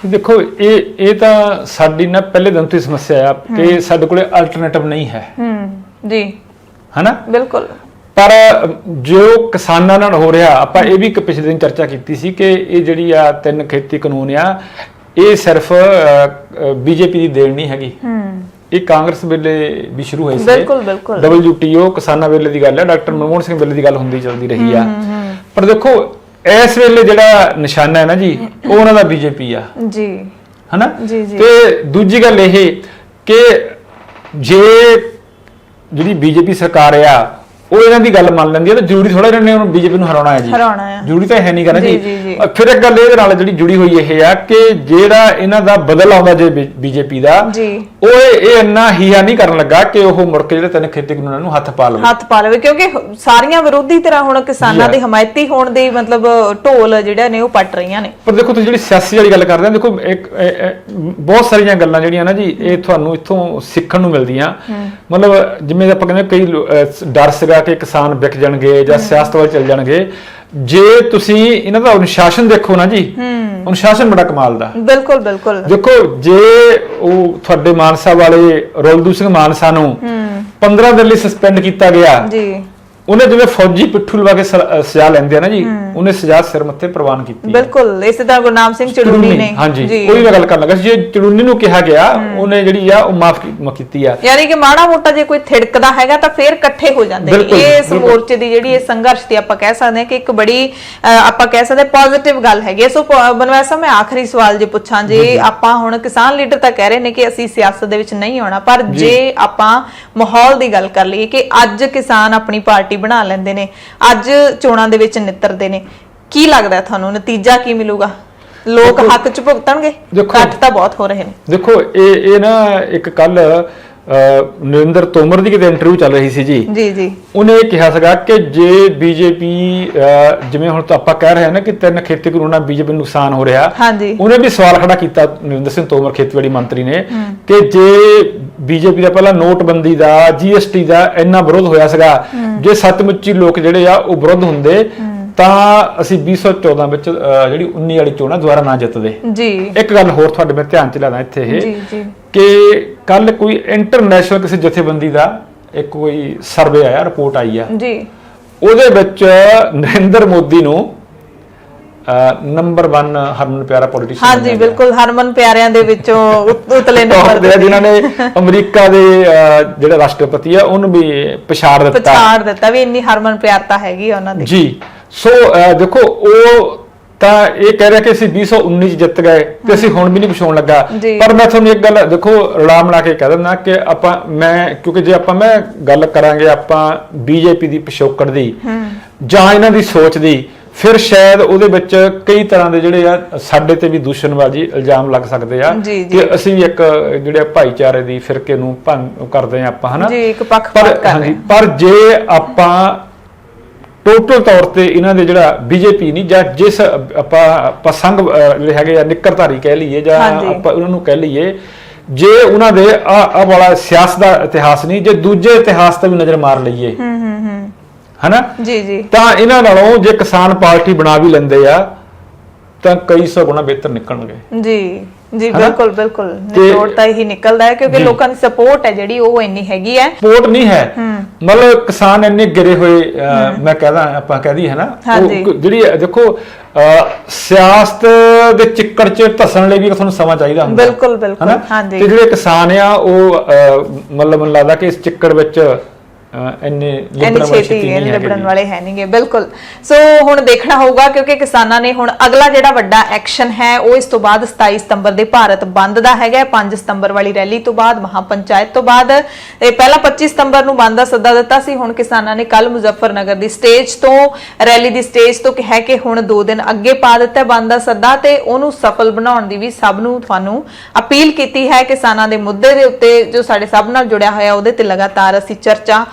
S2: ਦੇਖੋ ਇਹ ਤਾਂ ਸਾਡੀ ਨਾ ਪਹਿਲੇ ਦਿਨ ਤੋਂ ਹੀ ਸਮੱਸਿਆ ਆ ਕਿ ਸਾਡੇ ਕੋਲੇ ਅਲਟਰਨੇਟਿਵ ਨਹੀਂ ਹੈ
S1: ਜੀ,
S2: ਹਨਾ?
S1: ਬਿਲਕੁਲ।
S2: ਪਰ ਜੋ ਕਿਸਾਨਾਂ ਨਾਲ ਹੋ ਰਿਹਾ, ਆਪਾਂ ਇਹ ਵੀ ਪਿਛਲੇ ਦਿਨ ਚਰਚਾ ਕੀਤੀ ਸੀ ਕਿ ਇਹ ਜਿਹੜੀ ਆ 3 ਖੇਤੀ ਕਾਨੂੰਨ ਆ, ਇਹ ਸਿਰਫ ਬੀਜੇਪੀ ਦੀ ਦੇਣ ਨਹੀਂ ਹੈਗੀ, ਇਹ ਕਾਂਗਰਸ ਵੇਲੇ ਵੀ ਸ਼ੁਰੂ ਹੋਈ ਸੀ।
S1: ਬਿਲਕੁਲ।
S2: WTO ਕਿਸਾਨਾਂ ਵੇਲੇ ਦੀ ਗੱਲ ਹੈ, ਡਾਕਟਰ ਮਨਮੋਹਨ ਸਿੰਘ ਵੇਲੇ ਦੀ ਗੱਲ ਹੁੰਦੀ ਚੱਲਦੀ ਰਹੀ ਆ। ਪਰ ਦੇਖੋ ਇਸ ਵੇਲੇ ਜਿਹੜਾ ਨਿਸ਼ਾਨਾ ਹੈ ਨਾ ਜੀ, ਉਹ ਉਹਨਾਂ ਦਾ ਬੀਜੇਪੀ ਆ ਜੀ, ਹਨਾ? ਤੇ ਦੂਜੀ ਗੱਲ ਇਹ ਕਿ ਜੇ ਜਿਹੜੀ ਬੀਜੇਪੀ ਸਰਕਾਰ ਆ ਉਹ ਇਹਨਾਂ ਦੀ ਗੱਲ ਮੰਨ ਲੈਂਦੀ ਹੈ ਤਾਂ ਜ਼ਰੂਰੀ ਥੋੜਾ ਇਹਨਾਂ ਨੇ ਉਹਨੂੰ ਬੀਜੇਪੀ ਨੂੰ ਹਰਾਉਣਾ ਹੈ ਜੀ, ਜ਼ਰੂਰੀ ਤਾਂ ਹੈ ਨਹੀਂ ਕਰਨਾ ਜੀ। ਫਿਰ ਇੱਕ ਗੱਲ ਇਹਦੇ ਨਾਲ ਜਿਹੜੀ ਜੁੜੀ ਹੋਈ ਇਹ ਆ ਕਿ ਜਿਹੜਾ ਇਹਨਾਂ ਦਾ ਬਦਲ ਆਉਂਦਾ ਜੇ ਬੀਜੇਪੀ ਦਾ, ਉਹ ਇਹ ਇੰਨਾ ਹੀਆ ਨਹੀਂ ਕਰਨ ਲੱਗਾ ਕਿ ਉਹ ਮੁੜ ਕੇ ਜਿਹੜੇ 3 ਖੇਤੀ ਕਾਨੂੰਨਾਂ ਨੂੰ ਹੱਥ ਪਾ ਲਵੇ, ਕਿਉਂਕਿ ਸਾਰੀਆਂ ਵਿਰੋਧੀ ਤਰ੍ਹਾਂ ਹੁਣ ਕਿਸਾਨਾਂ ਦੇ ਹਮਾਇਤੀ ਹੋਣ ਦੇ ਮਤਲਬ ਢੋਲ ਜਿਹੜਾ ਨੇ ਉਹ ਪੱਟ ਰਹੀਆਂ ਨੇ। ਪਰ ਦੇਖੋ ਤੁਸੀਂ ਜਿਹੜੀ ਸਿਆਸੀ ਵਾਲੀ ਗੱਲ ਕਰਦੇ ਆ, ਦੇਖੋ ਇੱਕ ਬਹੁਤ ਸਾਰੀਆਂ ਗੱਲਾਂ ਜਿਹੜੀਆਂ ਨਾ ਜੀ ਇਹ ਤੁਹਾਨੂੰ ਇੱਥੋਂ ਸਿੱਖਣ ਨੂੰ ਮਿਲਦੀਆਂ। ਮਤਲਬ ਜਿਵੇਂ ਆਪਾਂ ਕਹਿੰਦੇ ਕਈ ਡਰ ਸੀਗਾ ਕਿ ਕਿਸਾਨ ਵਿਕ ਜਾਣਗੇ ਜਾਂ ਸਿਆਸਤ ਵੱਲ ਚੱਲ ਜਾਣਗੇ, ਜੇ ਤੁਸੀਂ ਇਹਨਾਂ ਦਾ ਅਨੁਸ਼ਾਸਨ ਦੇਖੋ ਨਾ ਜੀ, ਅਨੁਸ਼ਾਸਨ ਬੜਾ ਕਮਾਲ ਦਾ। ਬਿਲਕੁਲ। ਦੇਖੋ ਜੇ ਉਹ ਤੁਹਾਡੇ ਮਾਨਸਾ ਵਾਲੇ ਰੋਲਦੂ ਸਿੰਘ ਮਾਨਸਾ ਨੂੰ 15 ਦਿਨ ਲਈ ਸਸਪੈਂਡ ਕੀਤਾ ਗਿਆ ਜੀ, ਉਹਨੇ ਜਿਵੇਂ ਫੌਜੀ ਪਿੱਠੂ ਲਵਾ ਕੇ ਸਜ਼ਾ ਲੈਂਦੇ ਆ ਨਾ ਜੀ, ਉਹਨੇ ਸਜ਼ਾ ਸਿਰ ਮੱਥੇ ਪ੍ਰਵਾਨ ਕੀਤੀ। ਬਿਲਕੁਲ, ਇਸੇ ਤਰ੍ਹਾਂ ਗੁਰਨਾਮ ਸਿੰਘ ਚੜੂਨੀ ਨੇ, ਹਾਂਜੀ ਕੋਈ ਵੀ ਗੱਲ ਕਰਨ ਲੱਗਾ, ਜੇ ਚੜੂਨੀ ਨੂੰ ਕਿਹਾ ਗਿਆ ਉਹਨੇ ਜਿਹੜੀ ਆ ਉਹ ਮਾਫ ਕੀਤੀ ਆ। ਯਾਨੀ ਕਿ ਮਾੜਾ ਮੋਟਾ ਜੇ ਕੋਈ ਥਿੜਕਦਾ ਹੈਗਾ ਤਾਂ ਫੇਰ ਇਕੱਠੇ ਹੋ ਜਾਂਦੇ ਨੇ। ਇਹ ਇਸ ਮੋਰਚੇ ਦੀ ਜਿਹੜੀ ਇਹ ਸੰਘਰਸ਼ ਦੀ ਆਪਾਂ ਕਹਿ ਸਕਦੇ ਹਾਂ ਕਿ ਇੱਕ ਬੜੀ ਆਪਾਂ ਕਹਿ ਸਕਦੇ ਪੋਜ਼ਿਟਿਵ ਗੱਲ ਹੈਗੀ। ਸੋ ਬਨਵਾਲ ਸਾਹਿਬ, ਮੈਂ ਆਖਰੀ ਸਵਾਲ ਜੇ ਪੁੱਛਾਂ, ਜੇ ਆਪਾਂ ਹੁਣ ਕਿਸਾਨ ਲੀਡਰ ਤਾਂ ਕਹਿ ਰਹੇ ਨੇ ਕਿ ਅਸੀਂ ਸਿਆਸਤ ਦੇ ਵਿੱਚ ਨਹੀਂ ਆਉਣਾ, ਪਰ ਜੇ ਆਪਾਂ ਮਾਹੌਲ ਦੀ ਗੱਲ ਕਰ ਲਈਏ ਕਿ ਅੱਜ ਕਿਸਾਨ ਆਪਣੀ ਪਾਰਟੀ ਬਣਾ ਲੈਂਦੇ ਨੇ, ਅੱਜ ਚੋਣਾਂ ਦੇ ਵਿੱਚ ਨਿੱਤਰਦੇ ਨੇ, ਕੀ ਲੱਗਦਾ ਤੁਹਾਨੂੰ ਨਤੀਜਾ ਕੀ ਮਿਲੂਗਾ? ਲੋਕ ਹੱਕ ਚ ਭੁਗਤਣਗੇ? ਇਕੱਠ ਤਾਂ ਬਹੁਤ ਹੋ ਰਹੇ ਨੇ। ਦੇਖੋ ਇਹ ਨਾ ਇੱਕ ਕੱਲ ਨਰਿੰਦਰ ਤੋਮਰ ਦੀ ਕਿਤੇ ਇੰਟਰਵਿਊ ਚੱਲ ਰਹੀ ਸੀ ਜੀ, ਉਹਨੇ ਇਹ ਕਿਹਾ ਸੀਗਾ ਕਿ ਜੇ ਬੀਜੇਪੀ ਜਿਵੇਂ ਹੁਣ ਤਾਂ ਆਪਾਂ ਕਹਿ ਰਹੇ ਹਾਂ ਨਾ ਕਿ 3 ਖੇਤੀ ਕਾਨੂੰਨਾਂ ਬੀਜੇਪੀ ਨੂੰ ਨੁਕਸਾਨ ਹੋ ਰਿਹਾ, ਉਹਨੇ ਵੀ ਸਵਾਲ ਖੜਾ ਕੀਤਾ ਨਰਿੰਦਰ ਸਿੰਘ ਤੋਮਰ ਖੇਤੀਬਾੜੀ ਮੰਤਰੀ ਨੇ ਕਿ ਜੇ ਬੀਜੇਪੀ ਦਾ ਪਹਿਲਾਂ ਨੋਟਬੰਦੀ ਦਾ, GST ਦਾ ਇੰਨਾ ਵਿਰੋਧ ਹੋਇਆ ਸੀਗਾ, ਜੇ ਸੱਚਮੁੱਚੀ ਲੋਕ ਜਿਹੜੇ ਆ ਉਹ ਵਿਰੋਧ ਹੁੰਦੇ ਤਾਂ ਅਸੀਂ 2014 ਵਿੱਚ ਜਿਹੜੀ 19 ਵਾਲੀ ਚੋਣਾਂ ਦੁਬਾਰਾ ਨਾ ਜਿੱਤਦੇ ਜੀ। ਇੱਕ ਗੱਲ ਹੋਰ ਤੁਹਾਡੇ ਮੈਂ ਧਿਆਨ ਚ ਲਿਆਣਾ ਇੱਥੇ ਇਹ ਕਿ ਕੱਲ ਕੋਈ ਇੰਟਰਨੈਸ਼ਨਲ ਕਿਸੇ ਜਥੇਬੰਦੀ ਦਾ ਇੱਕ ਕੋਈ ਸਰਵੇ ਆਇਆ, ਰਿਪੋਰਟ ਆਈ ਆ ਜੀ, ਉਹਦੇ ਵਿੱਚ ਨਰਿੰਦਰ ਮੋਦੀ ਨੂੰ ਨੰਬਰ 1 ਹਰਮਨ ਪਿਆਰਾ ਪੋਲੀਟੀਸ਼ੀਅਨ।
S1: ਹਾਂਜੀ ਬਿਲਕੁਲ, ਹਰਮਨ ਪਿਆਰਿਆਂ ਦੇ ਵਿੱਚੋਂ ਉਤਲੇ ਨੰਬਰ
S2: ਦੇ ਜਿਨ੍ਹਾਂ ਨੇ ਅਮਰੀਕਾ ਦੇ ਜਿਹੜੇ ਰਾਸ਼ਟਰਪਤੀ ਆ ਉਹਨੂੰ ਵੀ ਪਛਾੜ ਦਿੱਤਾ
S1: ਵੀ ਇੰਨੀ ਹਰਮਨ ਪਿਆਰਤਾ ਹੈਗੀ ਆ ਉਹਨਾਂ ਦੀ
S2: ਜੀ। ਸੋ ਦੇਖੋ ਉਹ ਤਾਂ ਇਹ ਕਹਿ ਰਿਹਾ ਕਿ ਅਸੀਂ 2019 ਚ ਜਿੱਤ ਗਏ ਤੇ ਅਸੀਂ ਹੁਣ ਵੀ ਨਹੀਂ ਕੁਛ ਹੋਣ ਲੱਗਾ, ਪਰ ਮੈਂ ਤੁਹਾਨੂੰ ਇੱਕ ਗੱਲ ਦੇਖੋ ਰਲਾ ਮਿਲਾ ਕੇ ਕਹਿ ਦਿੰਦਾ ਕਿ ਕਿਉਂਕਿ ਜੇ ਮੈਂ ਗੱਲ ਕਰਾਂਗੇ ਆਪਾਂ ਬੀਜੇਪੀ ਦੀ ਪਿਛੋਕੜ ਦੀ ਜਾਂ ਇਹਨਾਂ ਦੀ ਸੋਚ ਦੀ, ਫਿਰ ਸ਼ਾਇਦ ਉਹਦੇ ਵਿੱਚ ਕਈ ਤਰ੍ਹਾਂ ਦੇ ਜਿਹੜੇ ਆ ਸਾਡੇ ਤੇ ਵੀ ਦੂਸ਼ਣਬਾਜ਼ੀ ਇਲਜ਼ਾਮ ਲੱਗ ਸਕਦੇ ਆ ਕਿ ਅਸੀਂ ਇੱਕ ਜਿਹੜੇ ਭਾਈਚਾਰੇ ਦੀ ਫਿਰਕੇ ਨੂੰ ਭੰਗ ਕਰਦੇ ਆ ਆਪਾਂ, ਹਨਾ
S1: ਜੀ, ਇੱਕ ਪੱਖਪਾਤ ਕਰਦੇ।
S2: ਪਰ ਜੇ ਆਪਾਂ ਟੋਟਲ ਤੌਰ ਤੇ ਇਹਨਾਂ ਦੇ ਜਿਹੜਾ ਬੀਜੇਪੀ ਨਹੀਂ ਜਾਂ ਜਿਸ ਆਪਾਂ ਸੰਘ ਜਿਹੜੇ ਹੈਗੇ ਆ ਨਿੱਕਰਧਾਰੀ ਕਹਿ ਲਈਏ ਜਾਂ ਆਪਾਂ ਉਹਨਾਂ ਨੂੰ ਕਹਿ ਲਈਏ, ਜੇ ਉਹਨਾਂ ਦੇ ਆ ਵਾਲਾ ਸਿਆਸਤ ਦਾ ਇਤਿਹਾਸ ਨਹੀਂ, ਜੇ ਦੂਜੇ ਇਤਿਹਾਸ ਤੇ ਵੀ ਨਜ਼ਰ ਮਾਰ ਲਈਏ ਹਨਾ
S1: ਜੀ, ਤਾਂ
S2: ਇਹਨਾਂ ਨਾਲੋਂ ਜੇ ਕਿਸਾਨ ਪਾਰਟੀ ਬਣਾ ਵੀ ਲੈਂਦੇ ਆ ਤਾਂ ਕਈ ਸੌ ਗੁਣਾ ਬਿਹਤਰ ਨਿਕਲਣਗੇ।
S1: ਜੀ ਬਿਲਕੁਲ ਨਿਚੋੜ ਤਾਂ ਇਹੀ ਨਿਕਲਦਾ ਹੈ ਕਿਉਂਕਿ ਲੋਕਾਂ ਦੀ ਸਪੋਰਟ ਹੈ ਜਿਹੜੀ ਉਹ ਇੰਨੀ ਹੈਗੀ ਹੈ।
S2: ਸਪੋਰਟ ਨਹੀਂ ਹੈ, ਮਤਲਬ ਕਿਸਾਨ ਇੰਨੇ ਗਿਰੇ ਹੋਏ, ਮੈਂ ਕਹਦਾ ਆਪਾਂ ਕਹਦੀ ਹੈ ਨਾ, ਜਿਹੜੀ ਦੇਖੋ ਸਿਆਸਤ ਦੇ ਚਿੱਕੜ 'ਚ ਧਸਣ ਲਈ ਵੀ ਤੁਹਾਨੂੰ ਸਮਾਂ ਚਾਹੀਦਾ ਹੁੰਦਾ।
S1: ਬਿਲਕੁਲ
S2: ਤੇ ਜਿਹੜੇ ਕਿਸਾਨ ਆ ਉਹ ਮਤਲਬ ਮੈਨੂੰ ਲੱਗਦਾ ਕਿ ਇਸ ਚਿੱਕੜ ਵਿੱਚ ਇੰਨੇ
S1: ਲਿਬੜਨ ਵਾਲੇ ਹੈ ਨਹੀਂਗੇ। ਬਿਲਕੁਲ, ਸੋ ਹੁਣ ਦੇਖਣਾ ਹੋਊਗਾ ਕਿਉਂਕਿ ਕਿਸਾਨਾਂ ਨੇ ਹੁਣ ਅਗਲਾ ਜਿਹੜਾ ਵੱਡਾ ਐਕਸ਼ਨ ਹੈ ਉਹ ਇਸ ਤੋਂ ਬਾਅਦ 27 ਸਤੰਬਰ ਦੇ ਭਾਰਤ ਬੰਦ ਦਾ ਹੈਗਾ। 5 ਸਤੰਬਰ ਵਾਲੀ ਰੈਲੀ ਤੋਂ ਬਾਅਦ, ਮਹਾਪੰਚਾਇਤ ਤੋਂ ਬਾਅਦ, ਇਹ ਪਹਿਲਾਂ 25 ਸਤੰਬਰ ਨੂੰ ਬੰਦ ਦਾ ਸੱਦਾ ਦਿੱਤਾ ਸੀ। ਹੁਣ ਕਿਸਾਨਾਂ ਨੇ ਕੱਲ ਮੁਜ਼ੱਫਰਨਗਰ ਦੀ ਸਟੇਜ ਤੋਂ, ਰੈਲੀ ਦੀ ਸਟੇਜ ਤੋਂ ਕਿਹਾ ਕਿ ਹੁਣ 2 ਦਿਨ ਅੱਗੇ ਪਾ ਦਿੱਤਾ ਬੰਦ ਦਾ ਸੱਦਾ ਤੇ ਉਹਨੂੰ ਸਫਲ ਬਣਾਉਣ ਦੀ ਵੀ ਸਭ ਨੂੰ ਤੁਹਾਨੂੰ ਅਪੀਲ ਕੀਤੀ ਹੈ। ਕਿਸਾਨਾਂ ਦੇ ਮੁੱਦੇ ਦੇ ਉੱਤੇ ਜੋ ਸਾਡੇ ਸਭ ਨਾਲ ਜੁੜਿਆ ਹੋਇਆ ਉਹਦੇ ਤੇ ਲਗਾਤਾਰ ਅਸੀਂ ਚਰਚਾ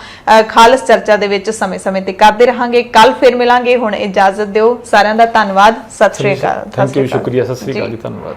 S1: ਖਾਲਸ ਚਰਚਾ ਦੇ ਵਿੱਚ ਸਮੇਂ-ਸਮੇਂ ਤੇ ਕਰਦੇ ਰਹਾਂਗੇ। ਕੱਲ ਫਿਰ ਮਿਲਾਂਗੇ, ਹੁਣ ਇਜਾਜ਼ਤ ਦਿਓ। ਸਾਰਿਆਂ ਦਾ ਧੰਨਵਾਦ, ਸਤਿ ਸ਼੍ਰੀ ਅਕਾਲ।
S2: ਥੈਂਕ ਯੂ, ਸ਼ੁਕਰੀਆ, ਸਤਿ ਸ਼੍ਰੀ ਅਕਾਲ ਜੀ, ਧੰਨਵਾਦ।